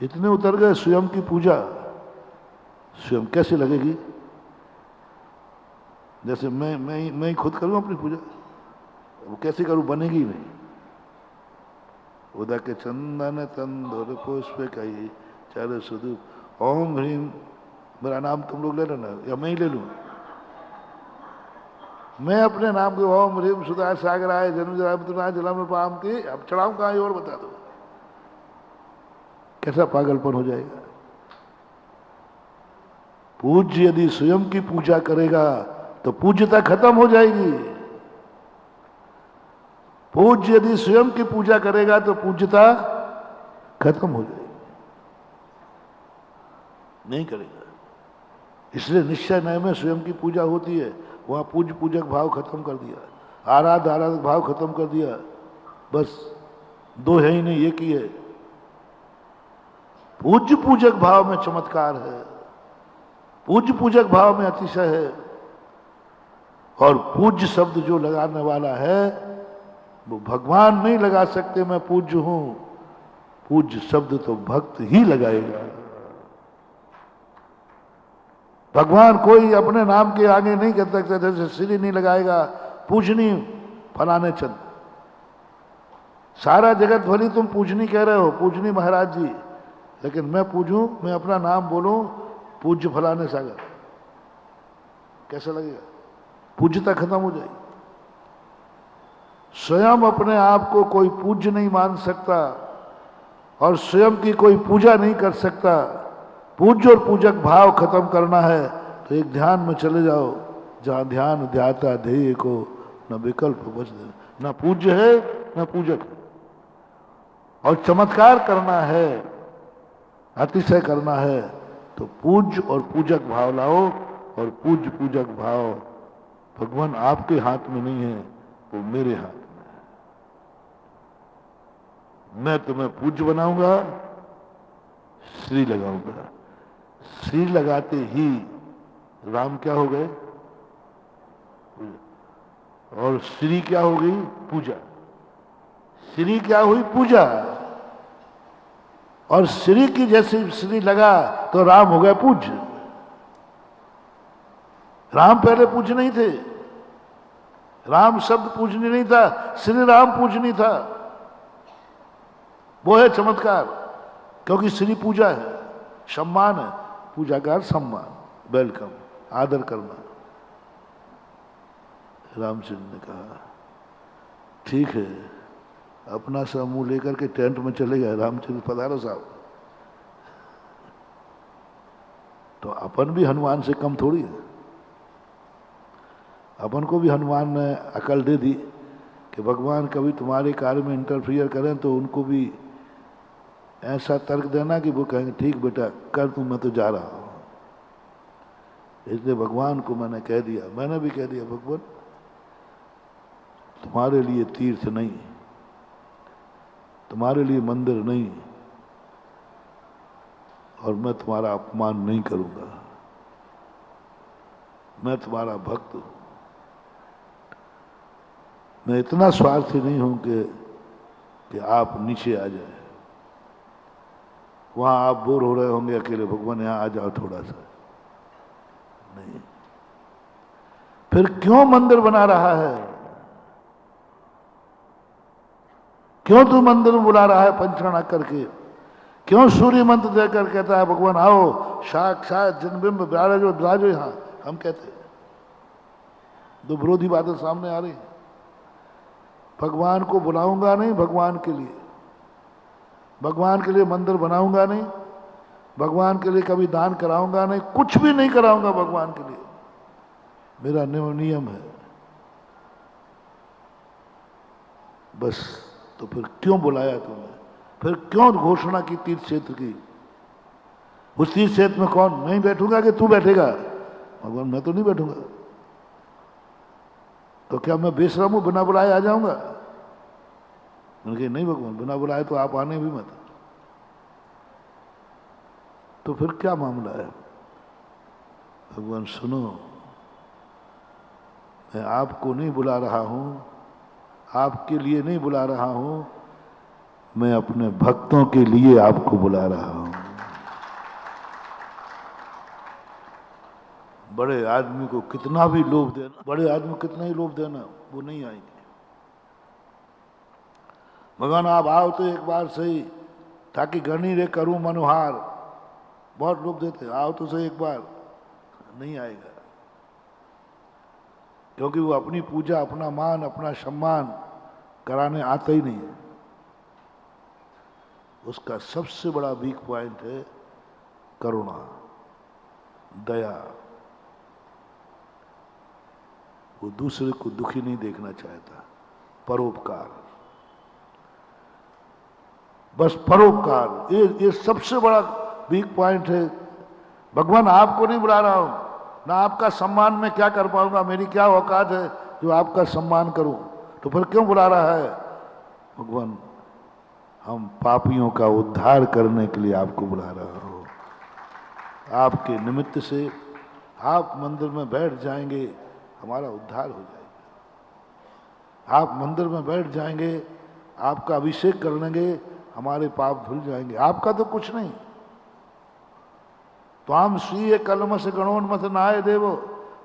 इतने उतर गए, स्वयं की पूजा स्वयं कैसे लगेगी? जैसे मैं ही खुद करूं अपनी पूजा, वो कैसे करूं? बनेगी नहीं। उदा के चंदन तंदुर पुष्प कही चल सुदू ओम ह्रीम। मेरा नाम तुम लोग ले लेना या मैं ही ले लूं? मैं अपने नाम को ओम ह्रीम सुधा सागर आए जन्म जला में पाम थी, अब चढ़ाऊं कहां और बता दो। कैसा पागलपन हो जाएगा? पूज्य यदि स्वयं की पूजा करेगा तो पूज्यता खत्म हो जाएगी। पूज्य यदि स्वयं की पूजा करेगा तो पूज्यता खत्म हो जाएगी, नहीं करेगा। इसलिए निश्चय नय में स्वयं की पूजा होती है, वहां पूज्य पूजक भाव खत्म कर दिया, आराध आराधक भाव खत्म कर दिया, बस दो है ही नहीं, एक ही है। पूज्य पूजक भाव में चमत्कार है, पूज्य पूजक भाव में अतिशय है। और पूज्य शब्द जो लगाने वाला है वो भगवान नहीं लगा सकते मैं पूज्य हूं, पूज्य शब्द तो भक्त ही लगाएगा। भगवान कोई अपने नाम के आगे नहीं कर सकता, जैसे श्री नहीं लगाएगा पूजनी फलाने चंद। सारा जगत भली तुम पूजनी कह रहे हो, पूजनी महाराज जी, लेकिन मैं पूजूं, मैं अपना नाम बोलूं पूज्य फलाने सागर, कैसा लगेगा? पूज्यता खत्म हो जाएगी। स्वयं अपने आप को कोई पूज्य नहीं मान सकता और स्वयं की कोई पूजा नहीं कर सकता। पूज्य और पूजक भाव खत्म करना है तो एक ध्यान में चले जाओ, जहां ध्यान ध्याता ध्येय को न विकल्प बच दे, न पूज्य है न पूजक है। और चमत्कार करना है, अतिशय करना है तो पूज्य और पूजक भाव लाओ। और पूज्य पूजक भाव भगवान आपके हाथ में नहीं है, वो मेरे हाथ में है। मैं तुम्हें पूज्य बनाऊंगा, श्री लगाऊंगा। श्री लगाते ही राम क्या हो गए? और श्री क्या हो गई? पूजा। श्री क्या हुई? पूजा। और श्री की जैसे श्री लगा तो राम हो गए पूज्य। राम पहले पूज्य नहीं थे, राम शब्द पूजनीय नहीं था, श्री राम पूजनीय था। वो है चमत्कार, क्योंकि श्री पूजा है, सम्मान है। पूजा का सम्मान, वेलकम, आदर करना। रामचंद्र ने कहा ठीक है, अपना समूह लेकर के टेंट में चले गए। रामचंद्र पधारो साहब। तो अपन भी हनुमान से कम थोड़ी है, अपन को भी हनुमान ने अकल दे दी कि भगवान कभी तुम्हारे कार्य में इंटरफियर करें तो उनको भी ऐसा तर्क देना कि वो कहेंगे ठीक बेटा कर तू, मैं तो जा रहा हूं। इसलिए भगवान को मैंने कह दिया, मैंने भी कह दिया भगवान तुम्हारे लिए तीर्थ नहीं, तुम्हारे लिए मंदिर नहीं, और मैं तुम्हारा अपमान नहीं करूंगा। मैं तुम्हारा भक्त हूं, मैं इतना स्वार्थी नहीं हूं कि आप नीचे आ जाए। वहां आप बोर हो रहे होंगे अकेले, भगवान यहां आ जाओ थोड़ा सा। नहीं, फिर क्यों मंदिर बना रहा है? क्यों तू मंदिर में बुला रहा है पंचरण करके? क्यों सूर्य मंत्र देकर कहता है भगवान आओ साक्षात जन्मबिंब विराजो विराजो यहां? हम कहते हैं, दो विरोधी बातें सामने आ रही हैं। भगवान को बुलाऊंगा नहीं, भगवान के लिए, भगवान के लिए मंदिर बनाऊंगा नहीं, भगवान के लिए कभी दान कराऊंगा नहीं, कुछ भी नहीं कराऊंगा भगवान के लिए, मेरा नियम है। बस, तो फिर क्यों बुलाया तुमने? फिर क्यों घोषणा की तीर्थ क्षेत्र की? उस तीर्थ क्षेत्र में कौन? नहीं बैठूंगा कि तू बैठेगा? भगवान मैं तो नहीं बैठूंगा। तो क्या मैं बेशरम हूं, बिना बुलाए आ जाऊंगा? उनके नहीं भगवान, बिना बुलाए तो आप आने भी मत। तो फिर क्या मामला है? भगवान सुनो, मैं आपको नहीं बुला रहा हूं, आपके लिए नहीं बुला रहा हूं, मैं अपने भक्तों के लिए आपको बुला रहा हूं। बड़े आदमी को कितना भी लोभ देना, बड़े आदमी को कितना ही लोभ देना, वो नहीं आएंगे। भगवान आप आओ तो एक बार सही, ताकि गणी रे करूं मनोहार। बहुत लोग देते, आओ तो सही एक बार, नहीं आएगा। क्योंकि वो अपनी पूजा, अपना मान, अपना सम्मान कराने आता ही नहीं है। उसका सबसे बड़ा वीक पॉइंट है करुणा, दया, वो दूसरे को दुखी नहीं देखना चाहता, परोपकार, बस परोपकार, ये सबसे बड़ा वीक पॉइंट है। भगवान आपको नहीं बुला रहा हूं, ना आपका सम्मान में क्या कर पाऊंगा, मेरी क्या औकात है जो आपका सम्मान करूं, तो फिर क्यों बुला रहा है भगवान? हम पापियों का उद्धार करने के लिए आपको बुला रहा हो। आपके निमित्त से आप मंदिर में बैठ जाएंगे, हमारा उद्धार हो जाएगा। आप मंदिर में बैठ जाएंगे, आपका अभिषेक कर लेंगे, हमारे पाप धुल जाएंगे। आपका तो कुछ नहीं। त्वाम स्वीय कलम से गणोन्मथ नाय देवो,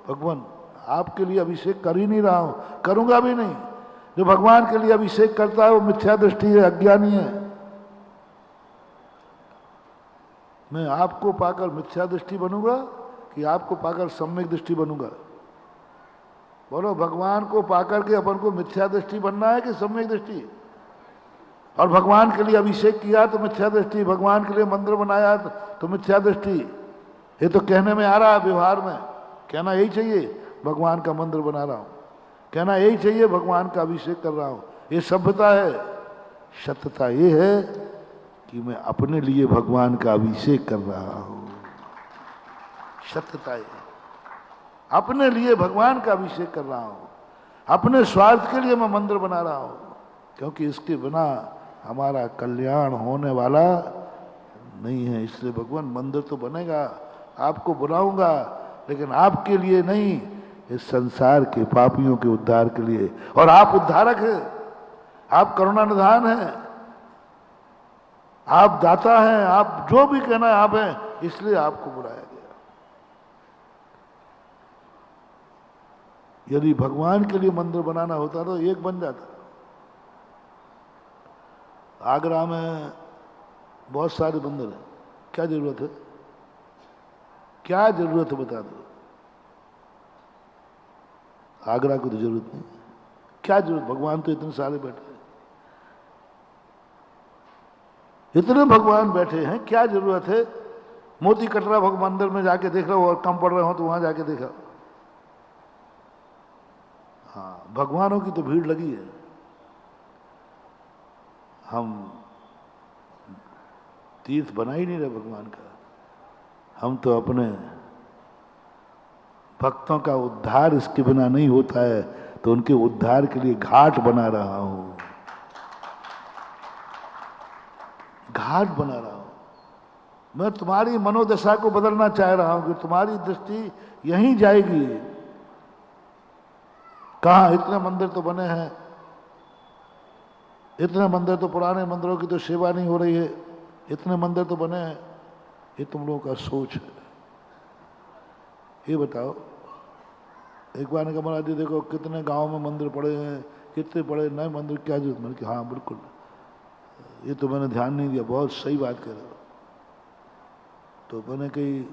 भगवान आपके लिए अभिषेक कर ही नहीं रहा हूं, करूंगा भी नहीं। जो भगवान के लिए अभिषेक करता है वो मिथ्या दृष्टि है, अज्ञानी है। मैं आपको पाकर मिथ्या दृष्टि बनूंगा कि आपको पाकर सम्यक दृष्टि बनूंगा? बोलो, भगवान को पाकर के अपन को मिथ्या दृष्टि बनना है कि सम्यक दृष्टि? और भगवान के लिए अभिषेक किया तो मिथ्या दृष्टि, भगवान के लिए मंदिर बनाया तो मिथ्या दृष्टि। ये तो कहने में आ रहा है, व्यवहार में कहना यही चाहिए भगवान का मंदिर बना रहा हूं, कहना यही चाहिए भगवान का अभिषेक कर रहा हूं। ये सभ्यता है। सत्यता ये है कि मैं अपने लिए भगवान का अभिषेक कर रहा हूं। सत्यता ये, अपने लिए भगवान का अभिषेक कर रहा हूं, अपने स्वार्थ के लिए मैं मंदिर बना रहा हूं, क्योंकि इसके बिना हमारा कल्याण होने वाला नहीं है। इसलिए भगवान मंदिर तो बनेगा, आपको बुलाऊंगा, लेकिन आपके लिए नहीं, इस संसार के पापियों के उद्धार के लिए। और आप उद्धारक हैं, आप करुणानिधान हैं, आप दाता हैं, आप जो भी कहना है आप हैं, इसलिए आपको बुलाया गया। यदि भगवान के लिए मंदिर बनाना होता तो एक बन जाता। आगरा में बहुत सारे मंदिर हैं, क्या जरूरत है? क्या जरूरत है बता दो? आगरा को तो जरूरत नहीं, क्या जरूरत? भगवान तो इतने सारे बैठे हैं, इतने भगवान बैठे हैं, क्या जरूरत है? मोती कटरा भगवान मंदिर में जाके देख रहा हो, और कम पड़ रहे हो तो वहां जाके देखा। हाँ, भगवानों की तो भीड़ लगी है। हम तीर्थ बना ही नहीं रहे भगवान का, हम तो अपने भक्तों का उद्धार इसके बिना नहीं होता है, तो उनके उद्धार के लिए घाट बना रहा हूं, घाट बना रहा हूं। मैं तुम्हारी मनोदशा को बदलना चाह रहा हूं कि तुम्हारी दृष्टि यहीं जाएगी। कहां इतने मंदिर तो बने हैं, इतने मंदिर तो, पुराने मंदिरों की तो सेवा नहीं हो रही है, इतने मंदिर तो बने हैं। ये तुम लोगों का सोच है। ये बताओ, एक बार ने कहा महाराज जी देखो कितने गांव में मंदिर पड़े हैं, कितने पड़े नए मंदिर, क्या जरूरत? मैंने कहा हाँ बिल्कुल, ये तो मैंने ध्यान नहीं दिया, बहुत सही बात कह रहे हो। तो मैंने कही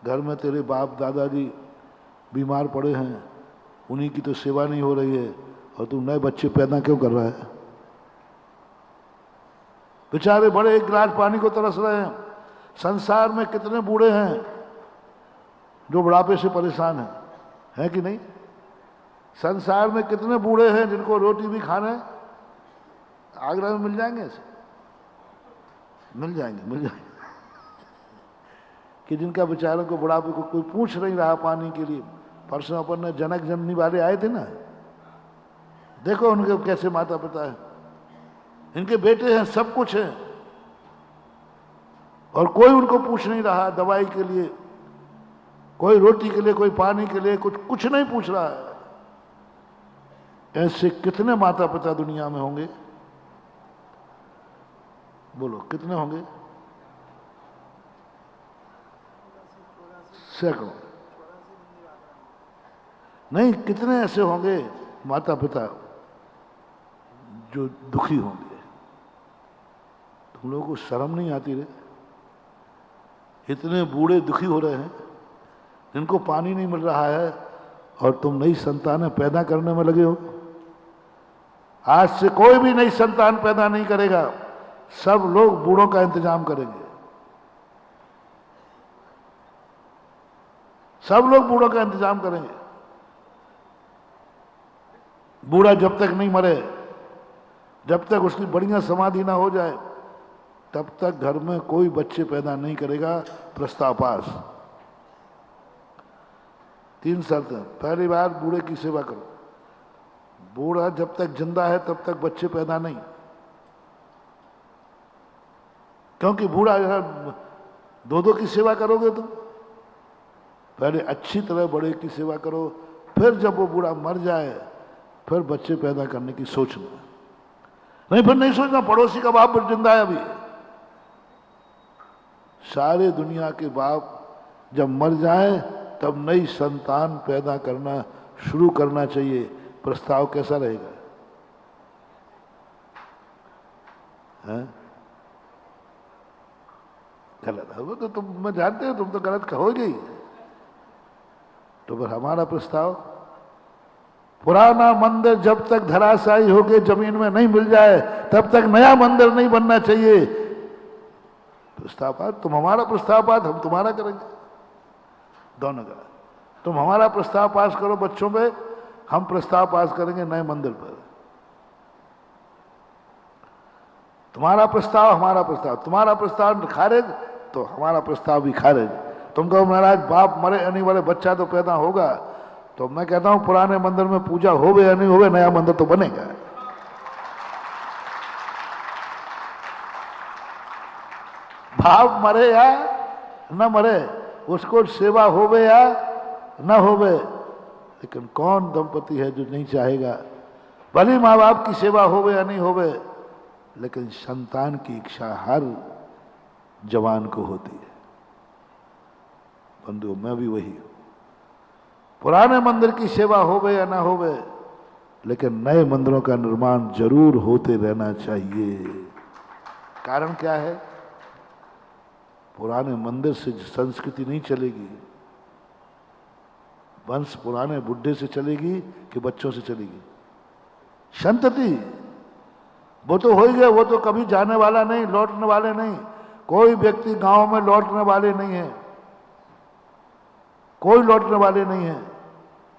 घर में तेरे बाप दादाजी बीमार पड़े हैं, उन्हीं की तो सेवा नहीं हो रही है, और तू नए बच्चे पैदा क्यों कर रहा है? बेचारे बड़े एक गिलास पानी को तरस रहे हैं। संसार में कितने बूढ़े हैं जो बुढ़ापे से परेशान हैं, है कि नहीं? संसार में कितने बूढ़े हैं जिनको रोटी भी खाना है? आगरा में मिल जाएंगे ऐसे, मिल जाएंगे कि जिनका बेचारों को बुढ़ापे को कोई पूछ नहीं रहा पानी के लिए। परसों अपन ने जनक जननी वाले आए थे ना, देखो उनके कैसे माता पिता है, इनके बेटे हैं, सब कुछ है, और कोई उनको पूछ नहीं रहा दवाई के लिए, कोई रोटी के लिए, कोई पानी के लिए, कुछ नहीं पूछ रहा है। ऐसे कितने माता पिता दुनिया में होंगे? बोलो कितने होंगे? सैकड़ों नहीं, कितने ऐसे होंगे माता पिता जो दुखी होंगे? तुम लोगों को शर्म नहीं आती रे? इतने बूढ़े दुखी हो रहे हैं, जिनको पानी नहीं मिल रहा है, और तुम नई संतानें पैदा करने में लगे हो। आज से कोई भी नई संतान पैदा नहीं करेगा, सब लोग बूढ़ों का इंतजाम करेंगे। सब लोग बूढ़ों का इंतजाम करेंगे। बूढ़ा जब तक नहीं मरे, जब तक उसकी बढ़िया समाधि ना हो जाए, तब तक घर में कोई बच्चे पैदा नहीं करेगा। प्रस्ताव पास। 3 शर्त है। पहली बार बूढ़े की सेवा करो। बूढ़ा जब तक जिंदा है तब तक बच्चे पैदा नहीं, क्योंकि बूढ़ा दो की सेवा करोगे तुम। पहले अच्छी तरह बड़े की सेवा करो, फिर जब वो बूढ़ा मर जाए फिर बच्चे पैदा करने की सोचना। नहीं, फिर नहीं सोचना पड़ोसी का बाप जिंदा है अभी। सारे दुनिया के बाप जब मर जाए तब नई संतान पैदा करना शुरू करना चाहिए। प्रस्ताव कैसा रहेगा? हैं? गलत है वो तो तुम, मैं जानते हो तुम तो गलत कहोगे ही। तो फिर हमारा प्रस्ताव, पुराना मंदिर जब तक धराशायी होके जमीन में नहीं मिल जाए तब तक नया मंदिर नहीं बनना चाहिए। प्रस्ताव पास, तुम हमारा प्रस्ताव पास, हम तुम्हारा करेंगे, दोनों का। तुम हमारा प्रस्ताव पास करो बच्चों पे, हम प्रस्ताव पास करेंगे नए मंदिर पर। तुम्हारा प्रस्ताव हमारा प्रस्ताव, तुम्हारा प्रस्ताव खारिज तो हमारा प्रस्ताव भी खारिज। तुम कहो महाराज बाप मरे या नहीं मरे बच्चा तो पैदा होगा, तो मैं कहता हूं पुराने मंदिर में पूजा होवे या नहीं होवे, नया मंदिर तो बनेगा। बाप मरे या न मरे, उसको सेवा होवे या न होवे, लेकिन कौन दंपति है जो नहीं चाहेगा? भले माँ बाप की सेवा होवे या नहीं होवे, लेकिन संतान की इच्छा हर जवान को होती है। बंधु, मैं भी वही हूं। पुराने मंदिर की सेवा होवे या ना होवे, लेकिन नए मंदिरों का निर्माण जरूर होते रहना चाहिए। कारण क्या है? पुराने मंदिर से संस्कृति नहीं चलेगी। वंश पुराने बुढ़े से चलेगी कि बच्चों से चलेगी? संतति वो तो हो ही गया, वो तो कभी जाने वाला नहीं, लौटने वाले नहीं। कोई व्यक्ति गांव में लौटने वाले नहीं है, कोई लौटने वाले नहीं है।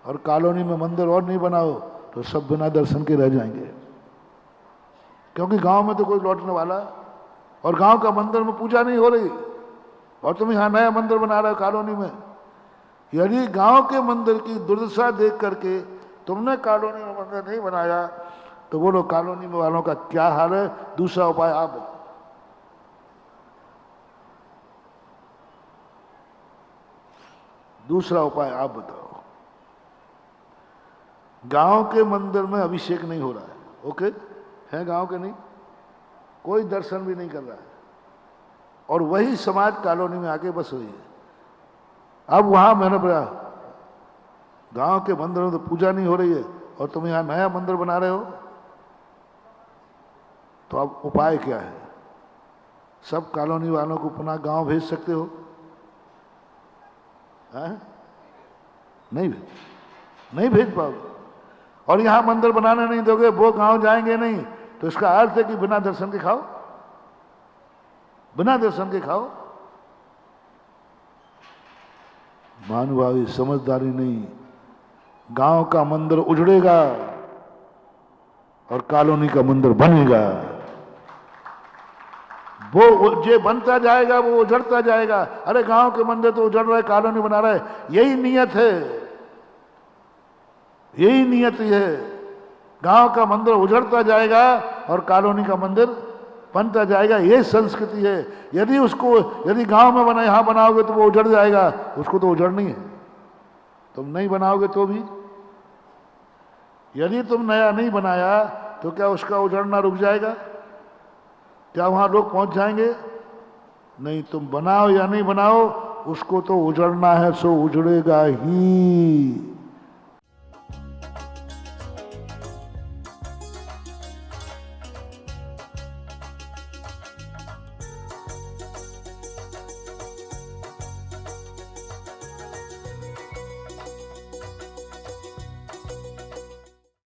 और कॉलोनी में मंदिर और नहीं बनाओ तो सब बिना दर्शन के रह जाएंगे, क्योंकि गांव में तो कोई लौटने वाला, और गांव का मंदिर में पूजा नहीं हो रही, और तुम यहां नया मंदिर बना रहे हो कॉलोनी में। यदि गांव के मंदिर की दुर्दशा देख करके तुमने कॉलोनी में मंदिर नहीं बनाया तो बोलो कॉलोनी में वालों का क्या हाल है? दूसरा उपाय आप बताओ। दूसरा उपाय आप बताओ। गांव के मंदिर में अभिषेक नहीं हो रहा है, ओके है, गांव के नहीं, कोई दर्शन भी नहीं कर रहा है, और वही समाज कॉलोनी में आके बस रही है। अब वहां मैंने बोला गांव के मंदिर में तो पूजा नहीं हो रही है और तुम यहां नया मंदिर बना रहे हो, तो अब उपाय क्या है? सब कॉलोनी वालों को पुनः गांव भेज सकते हो? नहीं भेज पाओगे। और यहां मंदिर बनाने नहीं दोगे, वो गांव जाएंगे नहीं, तो इसका अर्थ है कि बिना दर्शन के खाओ, बिना दर्शन के खाओ। महानुभावी, समझदारी नहीं। गांव का मंदिर उजड़ेगा और कॉलोनी का मंदिर बनेगा। वो जो बनता जाएगा वो उजड़ता जाएगा। अरे गांव के मंदिर तो उजड़ रहा है, कॉलोनी बना रहा है, यही नियत है, यही नियत है। गांव का मंदिर उजड़ता जाएगा और कॉलोनी का मंदिर बनता जाएगा, ये संस्कृति है। यदि गांव में बना यहां बनाओगे तो वो उजड़ जाएगा, उसको तो उजड़नी है। तुम नहीं बनाओगे तो भी, यदि तुम नया नहीं बनाया तो क्या उसका उजड़ना रुक जाएगा? क्या वहां लोग पहुंच जाएंगे? नहीं, तुम बनाओ या नहीं बनाओ, उसको तो उजड़ना है, सो उजड़ेगा ही।